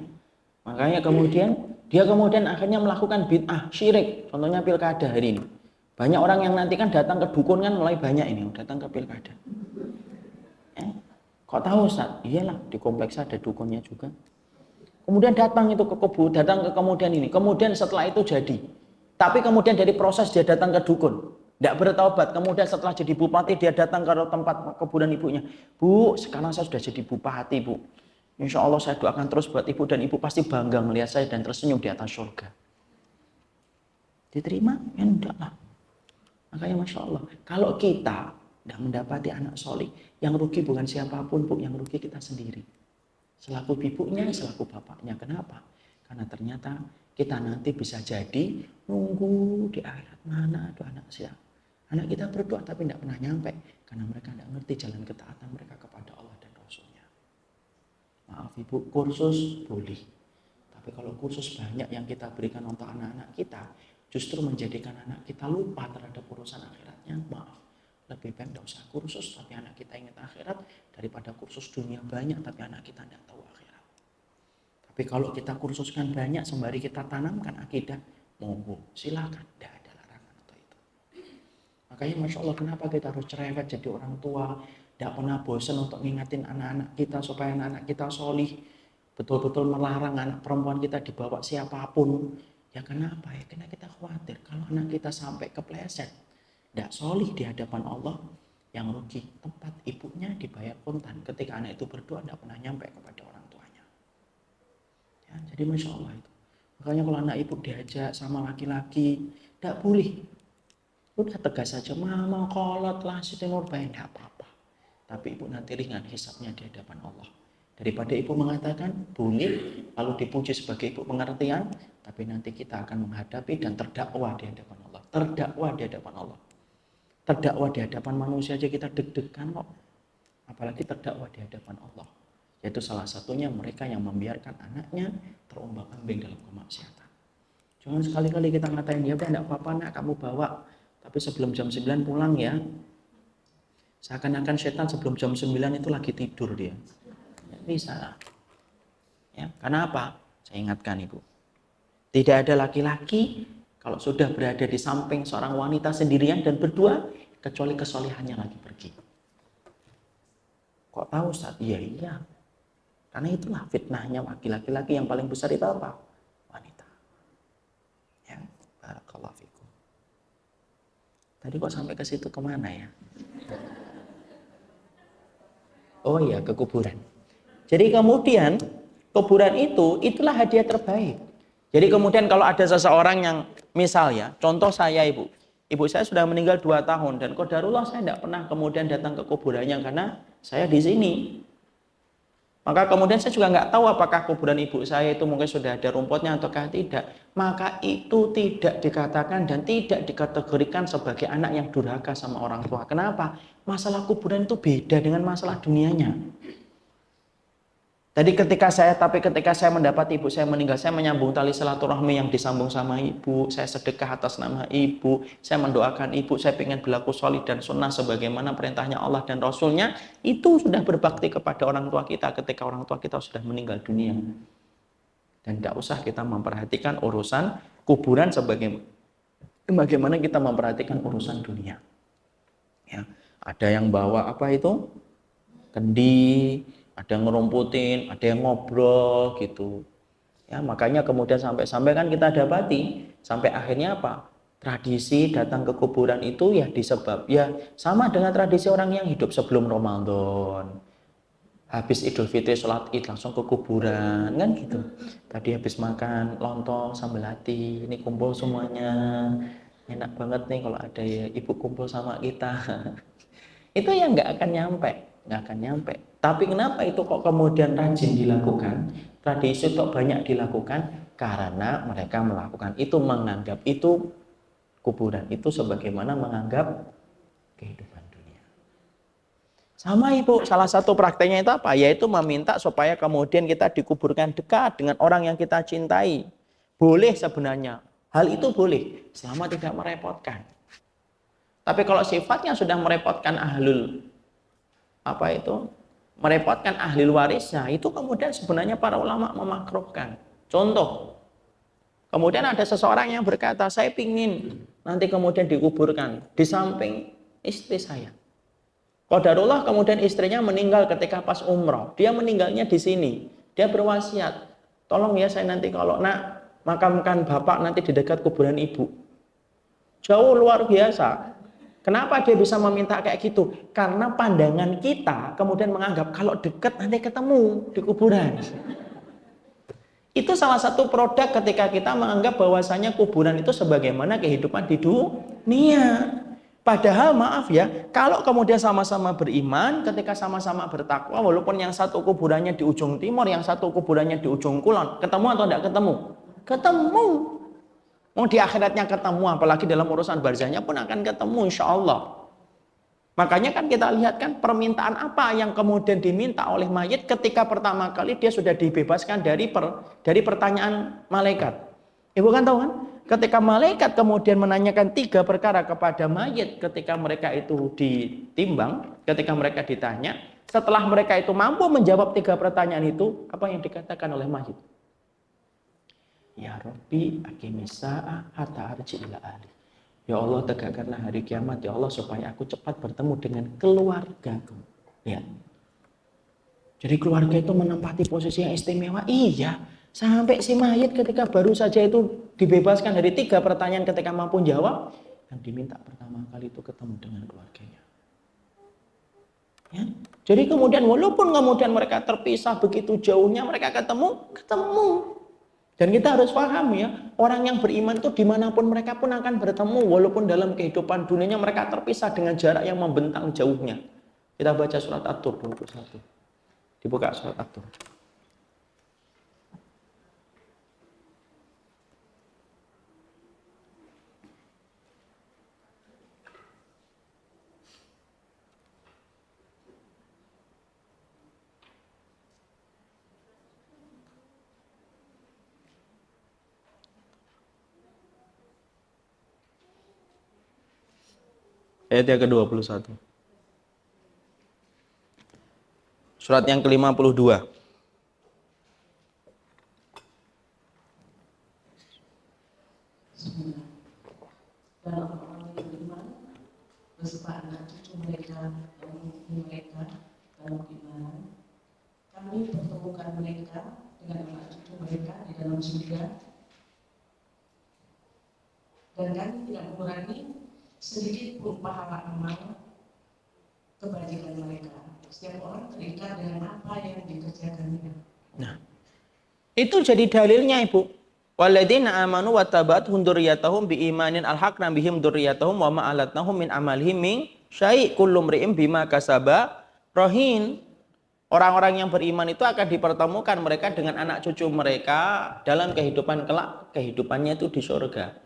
Makanya dia kemudian akhirnya melakukan bid'ah, syirik. Contohnya pilkada hari ini. Banyak orang yang nanti kan datang ke dukun kan mulai banyak ini. Datang ke pilkada. Ya. Kok tahu Ustaz? Iyalah, di kompleks ada dukunnya juga. Kemudian datang itu ke kubu, datang ke kemudian ini. Kemudian setelah itu jadi. Tapi kemudian dari proses dia datang ke dukun, tidak bertaubat. Kemudian setelah jadi bupati dia datang ke tempat kuburan ibunya. Bu, sekarang saya sudah jadi bupati, Bu. Insya Allah saya doakan terus buat ibu dan ibu pasti bangga melihat saya dan tersenyum di atas surga. Diterima? Ya enggak lah. Makanya Masya Allah, kalau kita tidak mendapati anak solih, yang rugi bukan siapapun, Bu, yang rugi kita sendiri. Selaku ibunya, selaku bapaknya. Kenapa? Karena ternyata kita nanti bisa jadi nunggu di akhirat mana ada anak siapa. Anak kita berdoa tapi tidak pernah nyampe karena mereka tidak ngerti jalan ketaatan mereka kepada Allah dan Rasulnya. Maaf Ibu, kursus boleh. Tapi kalau kursus banyak yang kita berikan untuk anak-anak kita, justru menjadikan anak kita lupa terhadap urusan akhiratnya. Maaf. Lebih baik tidak usah kursus tapi anak kita ingat akhirat daripada kursus dunia banyak tapi anak kita tidak tahu akhirat. Tapi kalau kita kursuskan banyak sembari kita tanamkan akidah, monggo silakan, tidak ada larangan untuk itu. Makanya Masya Allah kenapa kita harus cerewet jadi orang tua, tidak pernah bosan untuk ngingatin anak-anak kita supaya anak-anak kita solih, betul-betul melarang anak perempuan kita dibawa siapapun. Ya kenapa? Ya karena kita khawatir kalau anak kita sampai kepleset, tidak solih di hadapan Allah, yang rugi tempat ibunya dibayar kontan. Ketika anak itu berdoa tidak pernah nyampe kepada orang tuanya. Ya, jadi Masya Allah itu. Makanya kalau anak ibu diajak sama laki-laki, tidak boleh. Udah tegas saja, mama kolot lah, Siti Nurbayan, tidak apa-apa. Tapi ibu nanti ringan hisapnya di hadapan Allah. Daripada ibu mengatakan, boleh, lalu dipuji sebagai ibu pengertian, tapi nanti kita akan menghadapi dan terdakwa di hadapan Allah. Terdakwa di hadapan Allah. Terdakwa di hadapan manusia aja kita deg-degan kok. Apalagi terdakwa di hadapan Allah. Yaitu salah satunya mereka yang membiarkan anaknya terombang-ambing dalam kemaksiatan. Jangan sekali-kali kita ngatain dia, enggak apa-apa nak kamu bawa, tapi sebelum jam 9 pulang ya. Seakan-akan setan sebelum jam 9 itu lagi tidur dia. Ya, bisa. Ya, karena apa? Saya ingatkan Ibu. Tidak ada laki-laki kalau sudah berada di samping seorang wanita sendirian dan berdua, kecuali kesolehannya lagi pergi. Kok tahu Ustaz? Iya. Karena itulah fitnahnya laki-laki yang paling besar itu apa? Wanita. Ya, barakallahu fikum. Tadi kok sampai ke situ kemana ya? Oh iya, ke kuburan. Jadi kemudian kuburan itulah hadiah terbaik. Jadi kemudian kalau ada seseorang yang misal ya, contoh saya ibu saya sudah meninggal 2 tahun dan qadarullah saya tidak pernah kemudian datang ke kuburannya karena saya di sini. Maka kemudian saya juga nggak tahu apakah kuburan ibu saya itu mungkin sudah ada rumputnya ataukah tidak. Maka itu tidak dikatakan dan tidak dikategorikan sebagai anak yang durhaka sama orang tua. Kenapa? Masalah kuburan itu beda dengan masalah dunianya. Jadi ketika saya mendapati ibu saya meninggal, saya menyambung tali silaturahmi yang disambung sama ibu, saya sedekah atas nama ibu, saya mendoakan ibu, saya ingin berlaku solid dan sunnah sebagaimana perintahnya Allah dan Rasulnya, itu sudah berbakti kepada orang tua kita ketika orang tua kita sudah meninggal dunia. Dan tidak usah kita memperhatikan urusan kuburan sebagaimana kita memperhatikan urusan dunia. Ya, ada yang bawa apa itu? Kendi, ada yang ngerumputin, ada yang ngobrol gitu. Ya, makanya kemudian sampai kan kita dapati sampai akhirnya apa? Tradisi datang ke kuburan itu ya sama dengan tradisi orang yang hidup sebelum Ramadan. Habis Idul Fitri sholat Id langsung ke kuburan kan gitu. Tadi habis makan lontong sambal hati, ini kumpul semuanya. Enak banget nih kalau ada ya ibu kumpul sama kita. Itu yang nggak akan nyampe. Tapi kenapa itu kok kemudian rajin dilakukan? Tradisi kok banyak dilakukan? Karena mereka melakukan itu, menganggap itu kuburan itu sebagaimana menganggap kehidupan dunia. Sama ibu, salah satu prakteknya itu apa? Yaitu meminta supaya kemudian kita dikuburkan dekat dengan orang yang kita cintai. Boleh sebenarnya, hal itu boleh selama tidak merepotkan. Tapi kalau sifatnya sudah merepotkan merepotkan ahli warisnya, itu kemudian sebenarnya para ulama memakruhkan. Contoh, kemudian ada seseorang yang berkata, saya pingin nanti kemudian dikuburkan di samping istri saya. Qadarullah kemudian istrinya meninggal ketika pas umroh. Dia meninggalnya di sini. Dia berwasiat, tolong ya saya nanti kalau makamkan bapak nanti di dekat kuburan ibu. Jauh luar biasa. Kenapa dia bisa meminta kayak gitu? Karena pandangan kita kemudian menganggap kalau dekat nanti ketemu di kuburan. Itu salah satu produk ketika kita menganggap bahwasanya kuburan itu sebagaimana kehidupan di dunia. Padahal maaf ya, kalau kemudian sama-sama beriman, ketika sama-sama bertakwa, walaupun yang satu kuburannya di ujung timur, yang satu kuburannya di ujung kulon, ketemu atau tidak ketemu? Ketemu. Mau di akhiratnya ketemu, apalagi dalam urusan barzahnya pun akan ketemu insya Allah. Makanya kan kita lihat kan permintaan apa yang kemudian diminta oleh mayit ketika pertama kali dia sudah dibebaskan dari pertanyaan malaikat. Ibu kan tahu kan? Ketika malaikat kemudian menanyakan 3 perkara kepada mayit ketika mereka itu ditimbang, ketika mereka ditanya, setelah mereka itu mampu menjawab 3 pertanyaan itu, apa yang dikatakan oleh mayit? Ya Rabbi aqimis sa'ah hatta arji ila ahli. Ya Allah tegakkanlah hari kiamat ya Allah supaya aku cepat bertemu dengan keluargaku. Ya. Jadi keluarga itu menempati posisi yang istimewa. Iya. Sampai si mayit ketika baru saja itu dibebaskan dari 3 pertanyaan ketika mampu jawab, yang diminta pertama kali itu ketemu dengan keluarganya. Ya. Jadi kemudian walaupun kemudian mereka terpisah begitu jauhnya, mereka ketemu. Dan kita harus paham ya, orang yang beriman itu dimanapun mereka pun akan bertemu, walaupun dalam kehidupan dunianya mereka terpisah dengan jarak yang membentang jauhnya. Kita baca surat At-Tur 21. Dibuka surat At-Tur. Ayat yang ke-21. Surat yang ke-52. Dan orang-orang yang beriman beserta anak cucu mereka dan mereka dalam keimanan, kami pertemukan mereka dengan anak cucu mereka di dalam surga, dan kami tidak mengurangi sedikit pun pahala amal kebajikan mereka. Setiap orang terikat dengan apa yang dikerjakannya. Nah, itu jadi dalilnya, Ibu. Walladzina amanu wattaba'athum dzurriyyatuhum biimanin alhaqna bihim dzurriyyatuhum wa ma alatnahum min amalihim min syai' kullu mri'in bima kasaba rahin. Orang-orang yang beriman itu akan dipertemukan mereka dengan anak cucu mereka dalam kehidupan kelak, kehidupannya itu di surga.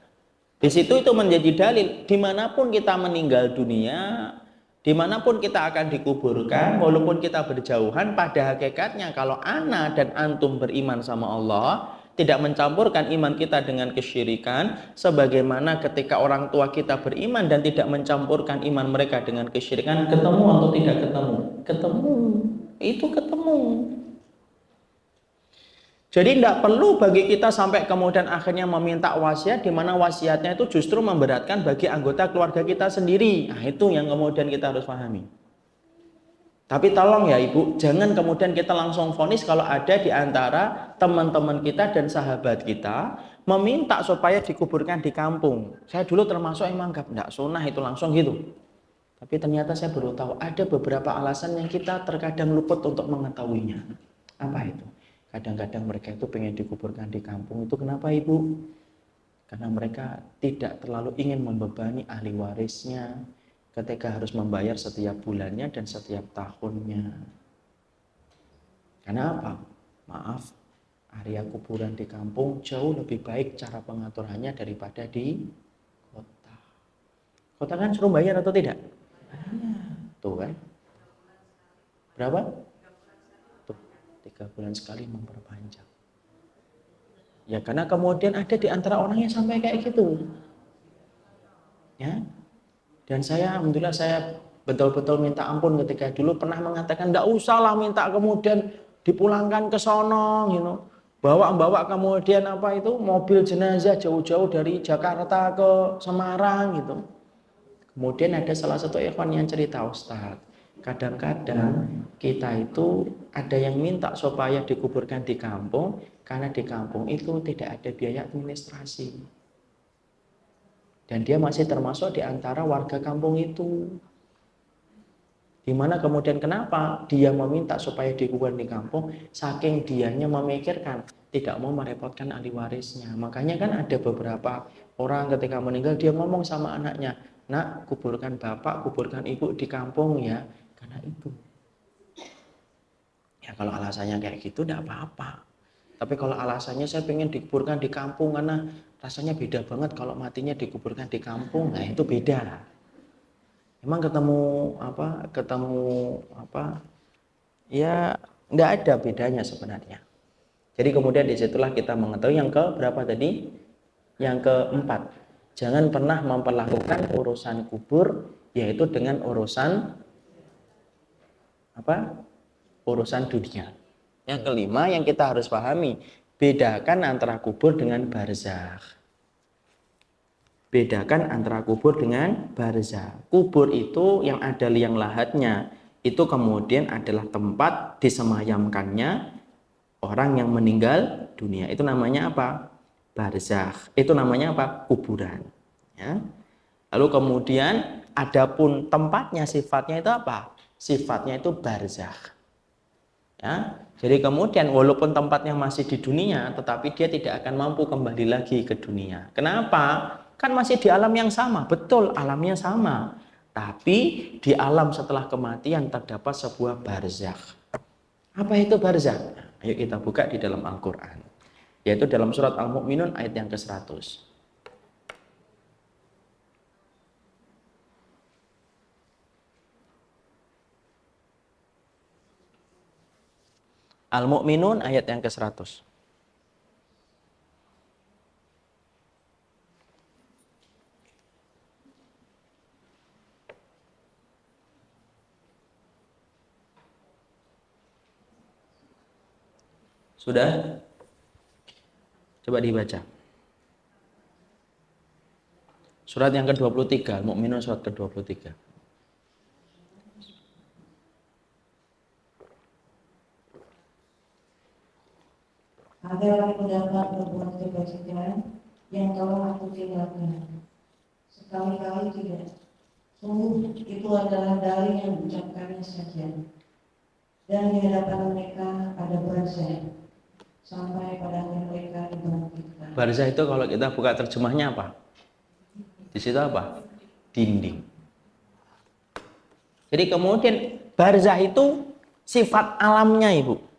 Di situ itu menjadi dalil, dimanapun kita meninggal dunia, dimanapun kita akan dikuburkan, walaupun kita berjauhan, pada hakikatnya kalau ana dan antum beriman sama Allah, tidak mencampurkan iman kita dengan kesyirikan, sebagaimana ketika orang tua kita beriman dan tidak mencampurkan iman mereka dengan kesyirikan, ketemu atau tidak ketemu? Ketemu, itu ketemu. Jadi tidak perlu bagi kita sampai kemudian akhirnya meminta wasiat, di mana wasiatnya itu justru memberatkan bagi anggota keluarga kita sendiri. Nah, itu yang kemudian kita harus pahami. Tapi tolong ya Ibu, jangan kemudian kita langsung vonis kalau ada di antara teman-teman kita dan sahabat kita meminta supaya dikuburkan di kampung. Saya dulu termasuk yang menganggap tidak sunnah itu langsung gitu. Tapi ternyata saya baru tahu ada beberapa alasan yang kita terkadang luput untuk mengetahuinya. Apa itu? Kadang-kadang mereka itu pengen dikuburkan di kampung. Itu kenapa Ibu? Karena mereka tidak terlalu ingin membebani ahli warisnya ketika harus membayar setiap bulannya dan setiap tahunnya. Karena apa? Maaf, area kuburan di kampung jauh lebih baik cara pengaturannya daripada di kota. Kota kan suruh bayar atau tidak? Tuh kan? Berapa? 3 bulan sekali memperpanjang. Ya karena kemudian ada di antara orang yang sampai kayak gitu. Ya. Dan saya alhamdulillah saya betul-betul minta ampun ketika dulu pernah mengatakan enggak usahlah minta kemudian dipulangkan ke sono, you know. Bawa kemudian apa itu mobil jenazah jauh-jauh dari Jakarta ke Semarang gitu. Kemudian ada salah satu ikhwan yang cerita, Ustaz, kadang-kadang kita itu ada yang minta supaya dikuburkan di kampung karena di kampung itu tidak ada biaya administrasi. Dan dia masih termasuk di antara warga kampung itu. Dimana kemudian kenapa dia meminta supaya dikuburkan di kampung, saking dianya memikirkan tidak mau merepotkan ahli warisnya. Makanya kan ada beberapa orang ketika meninggal dia ngomong sama anaknya, nak kuburkan bapak, kuburkan ibu di kampung ya. Karena itu. Ya kalau alasannya kayak gitu tidak apa-apa. Tapi kalau alasannya saya pengen dikuburkan di kampung karena rasanya beda banget kalau matinya dikuburkan di kampung, nah itu beda. Emang ketemu apa? Ya nggak ada bedanya sebenarnya. Jadi kemudian disitulah kita mengetahui yang ke berapa tadi? Yang keempat. Jangan pernah memperlakukan urusan kubur yaitu dengan urusan apa? Urusan dunia. Yang kelima yang kita harus pahami, bedakan antara kubur dengan barzakh. Bedakan antara kubur dengan barzakh. Kubur itu yang ada liang lahatnya, itu kemudian adalah tempat disemayamkannya orang yang meninggal dunia. Itu namanya apa? Barzakh. Itu namanya apa? Kuburan. Ya. Lalu kemudian adapun tempatnya, sifatnya itu apa? Sifatnya itu barzakh. Ya. Jadi kemudian walaupun tempatnya masih di dunia, tetapi dia tidak akan mampu kembali lagi ke dunia. Kenapa? Kan masih di alam yang sama. Betul, alamnya sama. Tapi di alam setelah kematian terdapat sebuah barzakh. Apa itu barzakh? Ayo kita buka di dalam Al-Quran. Yaitu dalam surat Al-Mu'minun ayat yang ke-100. Al-Mu'minun ayat yang ke-100. Sudah? Coba dibaca. Surat yang ke-23, Al-Mu'minun surat ke-23. Adalah pendapat berbuat kebajikan yang telah aku tinggalkan. Sekali-kali tidak. Sungguh itu adalah dalil yang diucapkannya saja. Dan di hadapan mereka ada barzah sampai pada hari mereka dibangkitkan. Barzah itu kalau kita buka terjemahnya apa? Di situ apa? Dinding. Jadi kemudian barzah itu sifat alamnya, Ibu.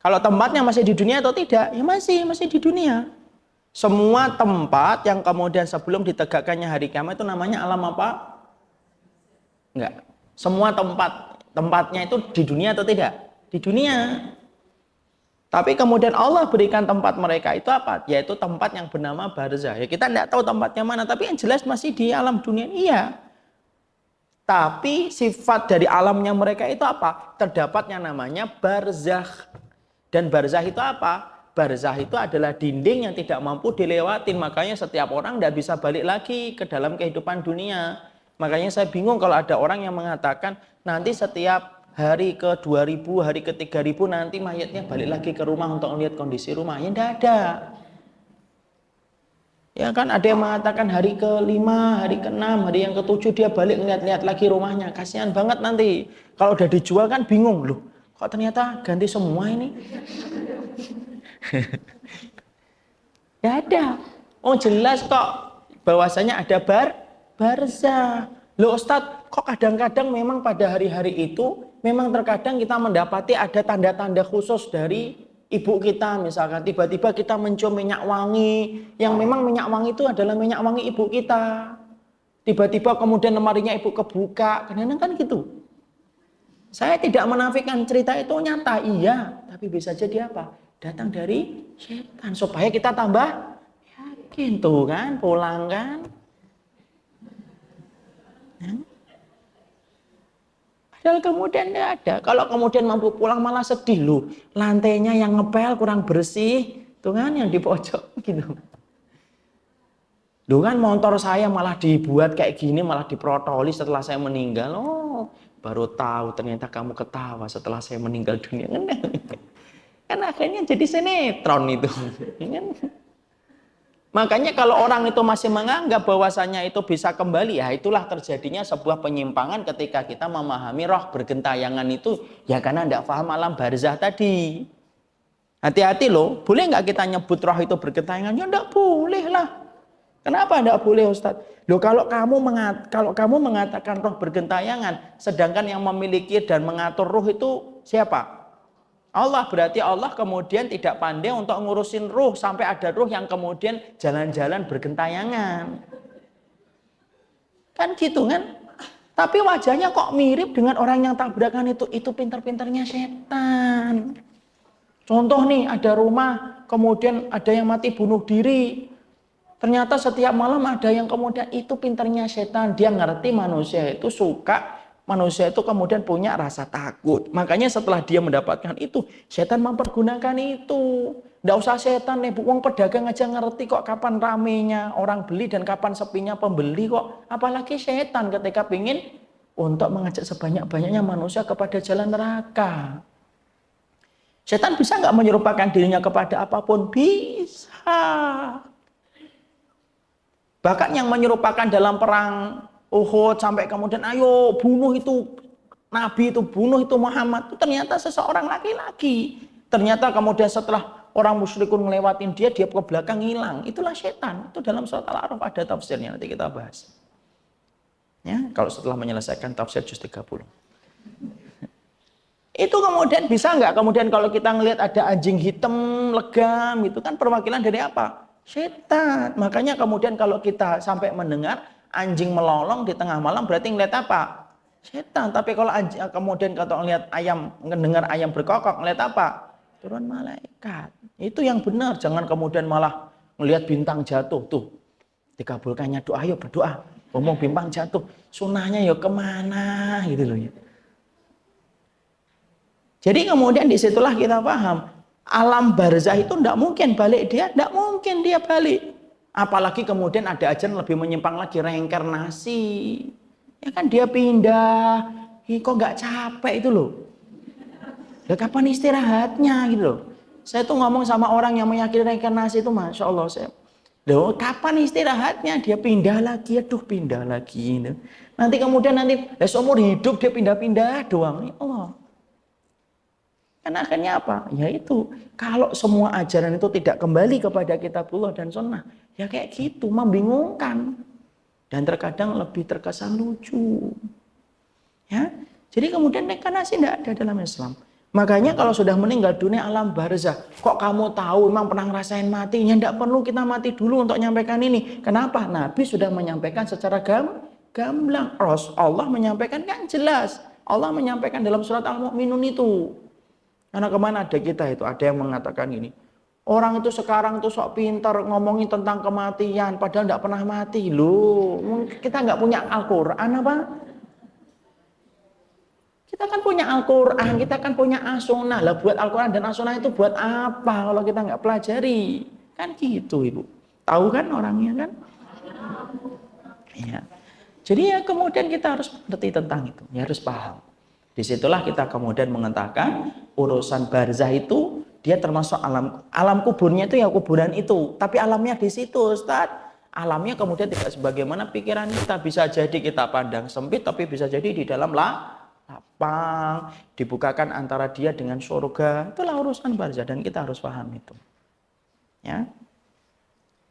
Kalau tempatnya masih di dunia atau tidak? Ya masih di dunia. Semua tempat yang kemudian sebelum ditegakkannya hari kiamat itu namanya alam apa? Enggak. Semua tempatnya itu di dunia atau tidak? Di dunia. Tapi kemudian Allah berikan tempat mereka itu apa? Yaitu tempat yang bernama barzah. Ya kita tidak tahu tempatnya mana, tapi yang jelas masih di alam dunia. Iya. Tapi sifat dari alamnya mereka itu apa? Terdapat yang namanya barzah. Dan barzah itu apa? Barzah itu adalah dinding yang tidak mampu dilewatin. Makanya setiap orang tidak bisa balik lagi ke dalam kehidupan dunia. Makanya saya bingung kalau ada orang yang mengatakan nanti setiap hari ke 2000, hari ke 3000 nanti mayatnya balik lagi ke rumah untuk melihat kondisi rumah. Ya tidak ada. Ya kan ada yang mengatakan hari ke-5, hari ke-6, hari yang ke-7 dia balik ngeliat-lihat lagi rumahnya. Kasihan banget nanti. Kalau udah dijual kan bingung loh. Kok ternyata ganti semua ini? Ya ada. Oh jelas kok bahwasanya ada barzah. Loh Ustadz, kok kadang-kadang memang pada hari-hari itu memang terkadang kita mendapati ada tanda-tanda khusus dari ibu kita. Misalkan tiba-tiba kita mencium minyak wangi, yang memang minyak wangi itu adalah minyak wangi ibu kita. Tiba-tiba kemudian lemarinya ibu kebuka, kadang-kadang kan gitu. Saya tidak menafikan cerita itu nyata, iya, tapi bisa jadi apa? Datang dari setan supaya kita tambah yakin tuh kan, pulang kan. Padahal kemudian tidak ada. Kalau kemudian mampu pulang malah sedih loh. Lantainya yang ngepel kurang bersih, tuh kan yang di pojok gitu. Loh kan motor saya malah dibuat kayak gini, malah diprotoli setelah saya meninggal. Oh, baru tahu ternyata kamu ketawa setelah saya meninggal dunia. Kan akhirnya jadi sinetron itu. Makanya kalau orang itu masih menganggap bahwasanya itu bisa kembali, ya itulah terjadinya sebuah penyimpangan ketika kita memahami roh bergentayangan itu, ya karena tidak paham alam barzah tadi. Hati-hati loh, boleh nggak kita nyebut roh itu bergentayangan? Ya tidak boleh lah. Kenapa tidak boleh Ustadz? Loh kalau kamu mengatakan roh bergentayangan, sedangkan yang memiliki dan mengatur roh itu siapa? Allah. Berarti Allah kemudian tidak pandai untuk ngurusin ruh sampai ada ruh yang kemudian jalan-jalan bergentayangan. Kan gitu kan? Tapi wajahnya kok mirip dengan orang yang tabrakan itu pintar-pintarnya setan. Contoh nih, ada rumah, kemudian ada yang mati bunuh diri. Ternyata setiap malam ada yang kemudian itu pintarnya setan. Dia ngerti manusia itu suka, manusia itu kemudian punya rasa takut. Makanya setelah dia mendapatkan itu, setan mempergunakan itu. Nggak usah setan nih, uang pedagang aja ngerti kok kapan ramenya orang beli dan kapan sepinya pembeli kok. Apalagi setan ketika pingin untuk mengajak sebanyak-banyaknya manusia kepada jalan neraka. Setan bisa nggak menyerupakan dirinya kepada apapun? Bisa. Bahkan yang menyerupakan dalam perang Uhud sampai kemudian ayo bunuh itu Nabi itu, bunuh itu Muhammad, itu ternyata seseorang laki-laki. Ternyata kemudian setelah orang musyrikun ngelewatin dia ke belakang hilang. Itulah setan. Itu dalam surat Al-A'raf ada tafsirnya, nanti kita bahas. Ya, kalau setelah menyelesaikan tafsir juz 30. Itu kemudian bisa nggak kemudian kalau kita ngelihat ada anjing hitam legam itu kan perwakilan dari apa? Setan. Makanya kemudian kalau kita sampai mendengar anjing melolong di tengah malam berarti ngelihat apa? Setan. Tapi kalau anjing, kemudian kalau ngelihat ayam, mendengar ayam berkokok, ngelihat apa? Turun malaikat. Itu yang benar. Jangan kemudian malah ngelihat bintang jatuh tuh. Dikabulkannya doa, ayo berdoa. Ngomong bintang jatuh, sunahnya ya kemana gitu loh ya. Jadi kemudian disitulah kita paham Alam barzah itu tidak mungkin balik dia, tidak mungkin dia balik. Apalagi kemudian ada ajaran lebih menyimpang lagi, reinkarnasi. Ya kan dia pindah, kok nggak capek itu loh. Lah kapan istirahatnya gitu loh. Saya tuh ngomong sama orang yang meyakini reinkarnasi itu, Masya Allah. Loh kapan istirahatnya? Dia pindah lagi, aduh pindah lagi. Gitu. Nanti kemudian seumur hidup dia pindah-pindah doang. Ya Allah. Kan akhirnya apa? Ya itu, kalau semua ajaran itu tidak kembali kepada kitabullah dan sunnah, ya kayak gitu, membingungkan. Dan terkadang lebih terkesan lucu. Ya, jadi kemudian reinkarnasi tidak ada dalam Islam. Makanya kalau sudah meninggal dunia alam barzah, kok kamu tahu memang pernah ngerasain mati? Ya tidak perlu kita mati dulu untuk menyampaikan ini. Kenapa? Nabi sudah menyampaikan secara gamblang. Allah menyampaikan kan jelas. Allah menyampaikan dalam surat Al-Mu'minun itu. Karena kemana ada kita itu, ada yang mengatakan gini, orang itu sekarang tuh sok pintar ngomongin tentang kematian, padahal tidak pernah mati. Loh, kita nggak punya Al-Quran apa? Kita kan punya Al-Quran, kita kan punya As-Sunnah. Lah buat Al-Quran dan As-Sunnah itu buat apa kalau kita nggak pelajari? Kan gitu Ibu. Tahu kan orangnya kan? Iya. Jadi ya kemudian kita harus ngerti tentang itu, ya harus paham. Disitulah kita kemudian mengatakan urusan barzah itu dia termasuk alam kuburnya itu ya kuburan itu, tapi alamnya di situ Ustaz. Alamnya kemudian tidak sebagaimana pikiran kita, bisa jadi kita pandang sempit tapi bisa jadi di dalam lapang, dibukakan antara dia dengan surga. Itulah urusan barzah dan kita harus paham itu. Ya.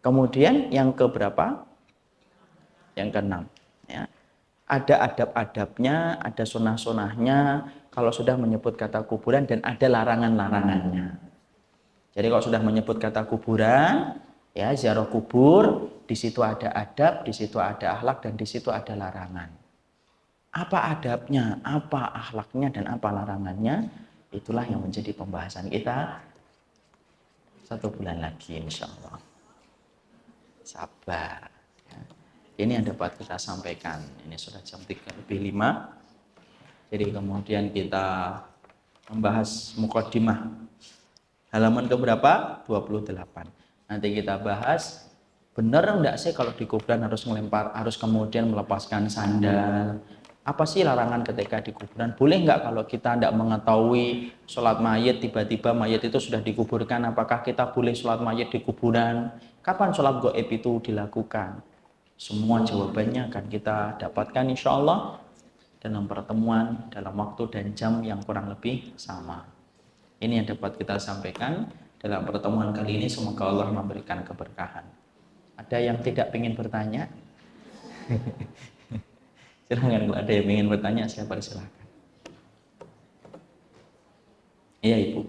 Kemudian yang keberapa? Yang keenam, ya. Ada adab-adabnya, ada sunah-sunahnya kalau sudah menyebut kata kuburan dan ada larangan-larangannya. Jadi kalau sudah menyebut kata kuburan, ya ziarah kubur, di situ ada adab, di situ ada akhlak dan di situ ada larangan. Apa adabnya, apa akhlaknya dan apa larangannya? Itulah yang menjadi pembahasan kita 1 bulan lagi insya Allah. Sabar. Ini yang dapat kita sampaikan. Ini sudah jam 3:05. Jadi kemudian kita membahas muqaddimah. Halaman keberapa? 28. Nanti kita bahas, benar enggak sih kalau di kuburan harus melempar, harus kemudian melepaskan sandal? Apa sih larangan ketika di kuburan? Boleh enggak kalau kita tidak mengetahui sholat mayit, tiba-tiba mayit itu sudah dikuburkan, apakah kita boleh sholat mayit di kuburan? Kapan sholat gaib itu dilakukan? Semua jawabannya akan kita dapatkan insya Allah dalam pertemuan, dalam waktu dan jam yang kurang lebih sama. Ini yang dapat kita sampaikan dalam pertemuan kali ini. Semoga Allah memberikan keberkahan. Ada yang tidak ingin bertanya? Silakan, kalau ada yang ingin bertanya, saya persilakan. Iya Ibu,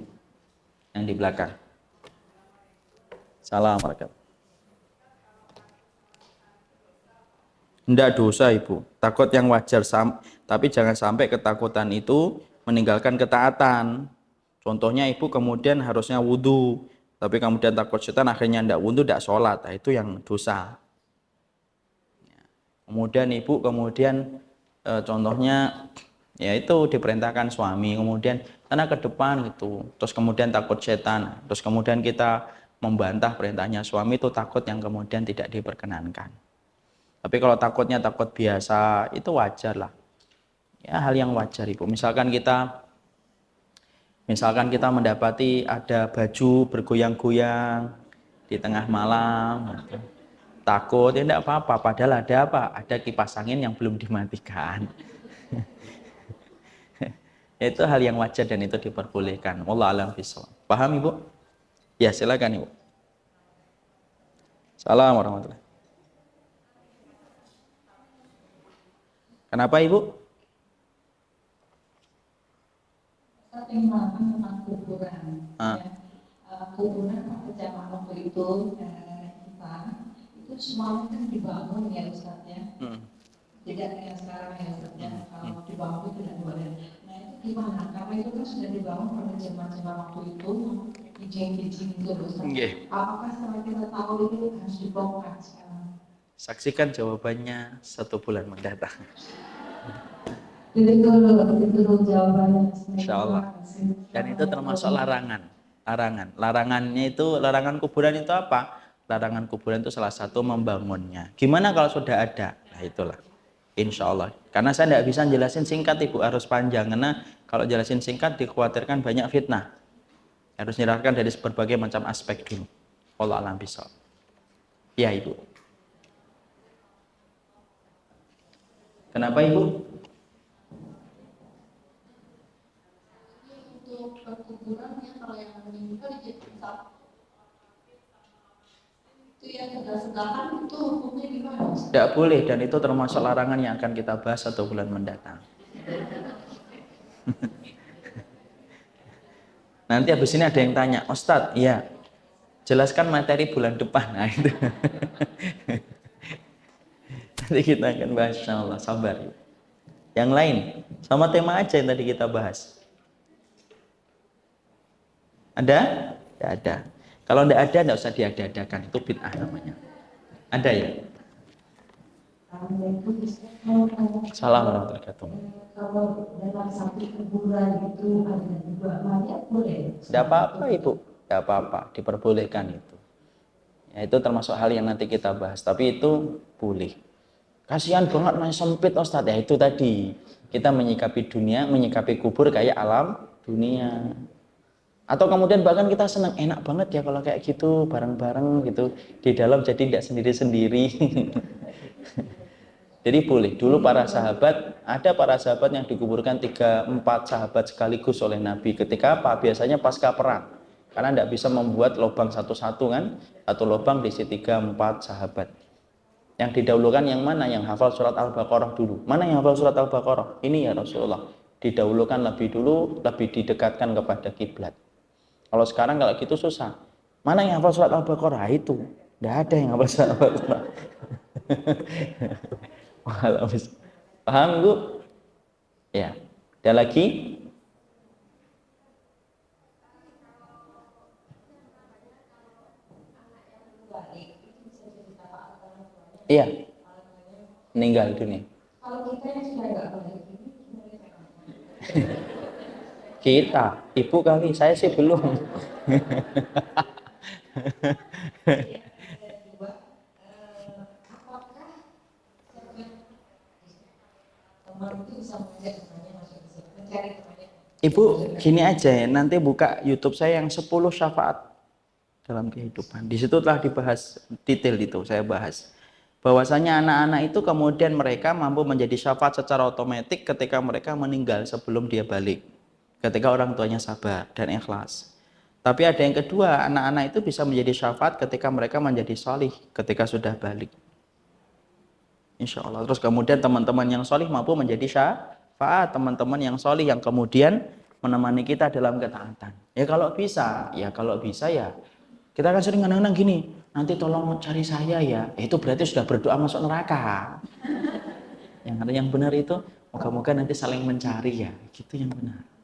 yang di belakang. Assalamualaikum. Tidak dosa Ibu, takut yang wajar, tapi jangan sampai ketakutan itu meninggalkan ketaatan. Contohnya Ibu kemudian harusnya wudhu, tapi kemudian takut setan akhirnya tidak wudhu, tidak sholat, nah, itu yang dosa. Kemudian Ibu contohnya ya itu diperintahkan suami, kemudian karena ke depan gitu, terus kemudian takut setan, terus kemudian kita membantah perintahnya suami, itu takut yang kemudian tidak diperkenankan. Tapi kalau takutnya takut biasa, itu wajar lah. Ya, hal yang wajar Ibu. Misalkan kita mendapati ada baju bergoyang-goyang di tengah malam, gitu. Takut, ya tidak apa-apa. Padahal ada apa? Ada kipas angin yang belum dimatikan. Itu hal yang wajar dan itu diperbolehkan. Wallahu a'lam bishawab. Paham Ibu? Ya, silakan Ibu. Assalamualaikum warahmatullahi. Kenapa Ibu? Saya ingin mengatakan tentang kuburan. Kuburan pada zaman waktu itu kita itu semuanya kan dibangun ya Ustaz ya. Tidak kayak sekarang ya Ustaz ya. Kalau dibangun tidak boleh. Nah itu gimana? Karena itu kan sudah dibangun pada zaman waktu itu, kijing-kijing itu Ustaz. Apakah setelah kita tahu itu harus dibongkar sekarang? Saksikan jawabannya 1 bulan mendatang. Itu dulu jawabannya. Insya Allah. Dan itu termasuk larangan. Larangan. Larangannya itu, larangan kuburan itu apa? Larangan kuburan itu salah satu membangunnya. Gimana kalau sudah ada? Nah itulah. Insya Allah. Karena saya tidak bisa jelasin singkat Ibu, harus panjang. Karena kalau jelasin singkat dikhawatirkan banyak fitnah. Harus nyerahkan dari berbagai macam aspek dulu. Allah alam bisa. Ya Ibu. Kenapa Ibu? Untuk perkuburannya kalau yang meninggal di tempat itu yang sebelah-sebelahan itu hukumnya gimana? Tidak boleh, dan itu termasuk larangan yang akan kita bahas 1 bulan mendatang. Nanti habis ini ada yang tanya, Ustadz, ya jelaskan materi bulan depan. Nah itu. Nanti kita akan bahas, insya Allah, sabar. Yang lain, sama tema aja yang tadi kita bahas. Ada? Tidak ada. Kalau tidak ada, tidak usah diada-adakan. Itu bid'ah namanya. Ada ya? Salam warahmatullahi wabarakatuh. Kalau dalam satu kuburan itu ada 2 mayat boleh? Tidak apa-apa Ibu, tidak apa-apa, diperbolehkan itu. Ya, itu termasuk hal yang nanti kita bahas, tapi itu boleh. Kasihan banget masih sempit Ustadz, ya itu tadi. Kita menyikapi dunia, menyikapi kubur kayak alam dunia. Atau kemudian bahkan kita senang, enak banget ya kalau kayak gitu, bareng-bareng gitu. Di dalam jadi tidak sendiri-sendiri. Jadi boleh. Dulu para sahabat, ada para sahabat yang dikuburkan 3-4 sahabat sekaligus oleh Nabi. Ketika apa? Biasanya pasca perang. Karena tidak bisa membuat lubang satu-satu kan. Satu lubang diisi 3-4 sahabat. Yang didahulukan yang mana? Yang hafal surat Al-Baqarah dulu. Mana yang hafal surat Al-Baqarah? Ini ya Rasulullah. Didahulukan lebih dulu, lebih didekatkan kepada kiblat. Kalau sekarang kalau gitu susah. Mana yang hafal surat Al-Baqarah? Itu. Tidak ada yang hafal surat Al-Baqarah. Paham Bu? Ya. Ada lagi? Iya. Meninggal dunia. Kalau kita yang sudah nggak balik ini, Kita, Ibu kali, saya sih belum. Ibu, gini aja ya, nanti buka YouTube saya yang 10 syafaat dalam kehidupan. Di situ telah dibahas detail itu, saya bahas. Bahwasanya anak-anak itu kemudian mereka mampu menjadi syafaat secara otomatis ketika mereka meninggal sebelum dia balik. Ketika orang tuanya sabar dan ikhlas. Tapi ada yang kedua, anak-anak itu bisa menjadi syafaat ketika mereka menjadi solih ketika sudah balik. Insya Allah. Terus kemudian teman-teman yang solih mampu menjadi syafaat teman-teman yang solih yang kemudian menemani kita dalam ketaatan. Ya kalau bisa ya. Kita kan sering kadang-kadang gini, nanti tolong cari saya ya. Itu berarti sudah berdoa masuk neraka. Yang benar itu, moga-moga nanti saling mencari ya. Gitu yang benar.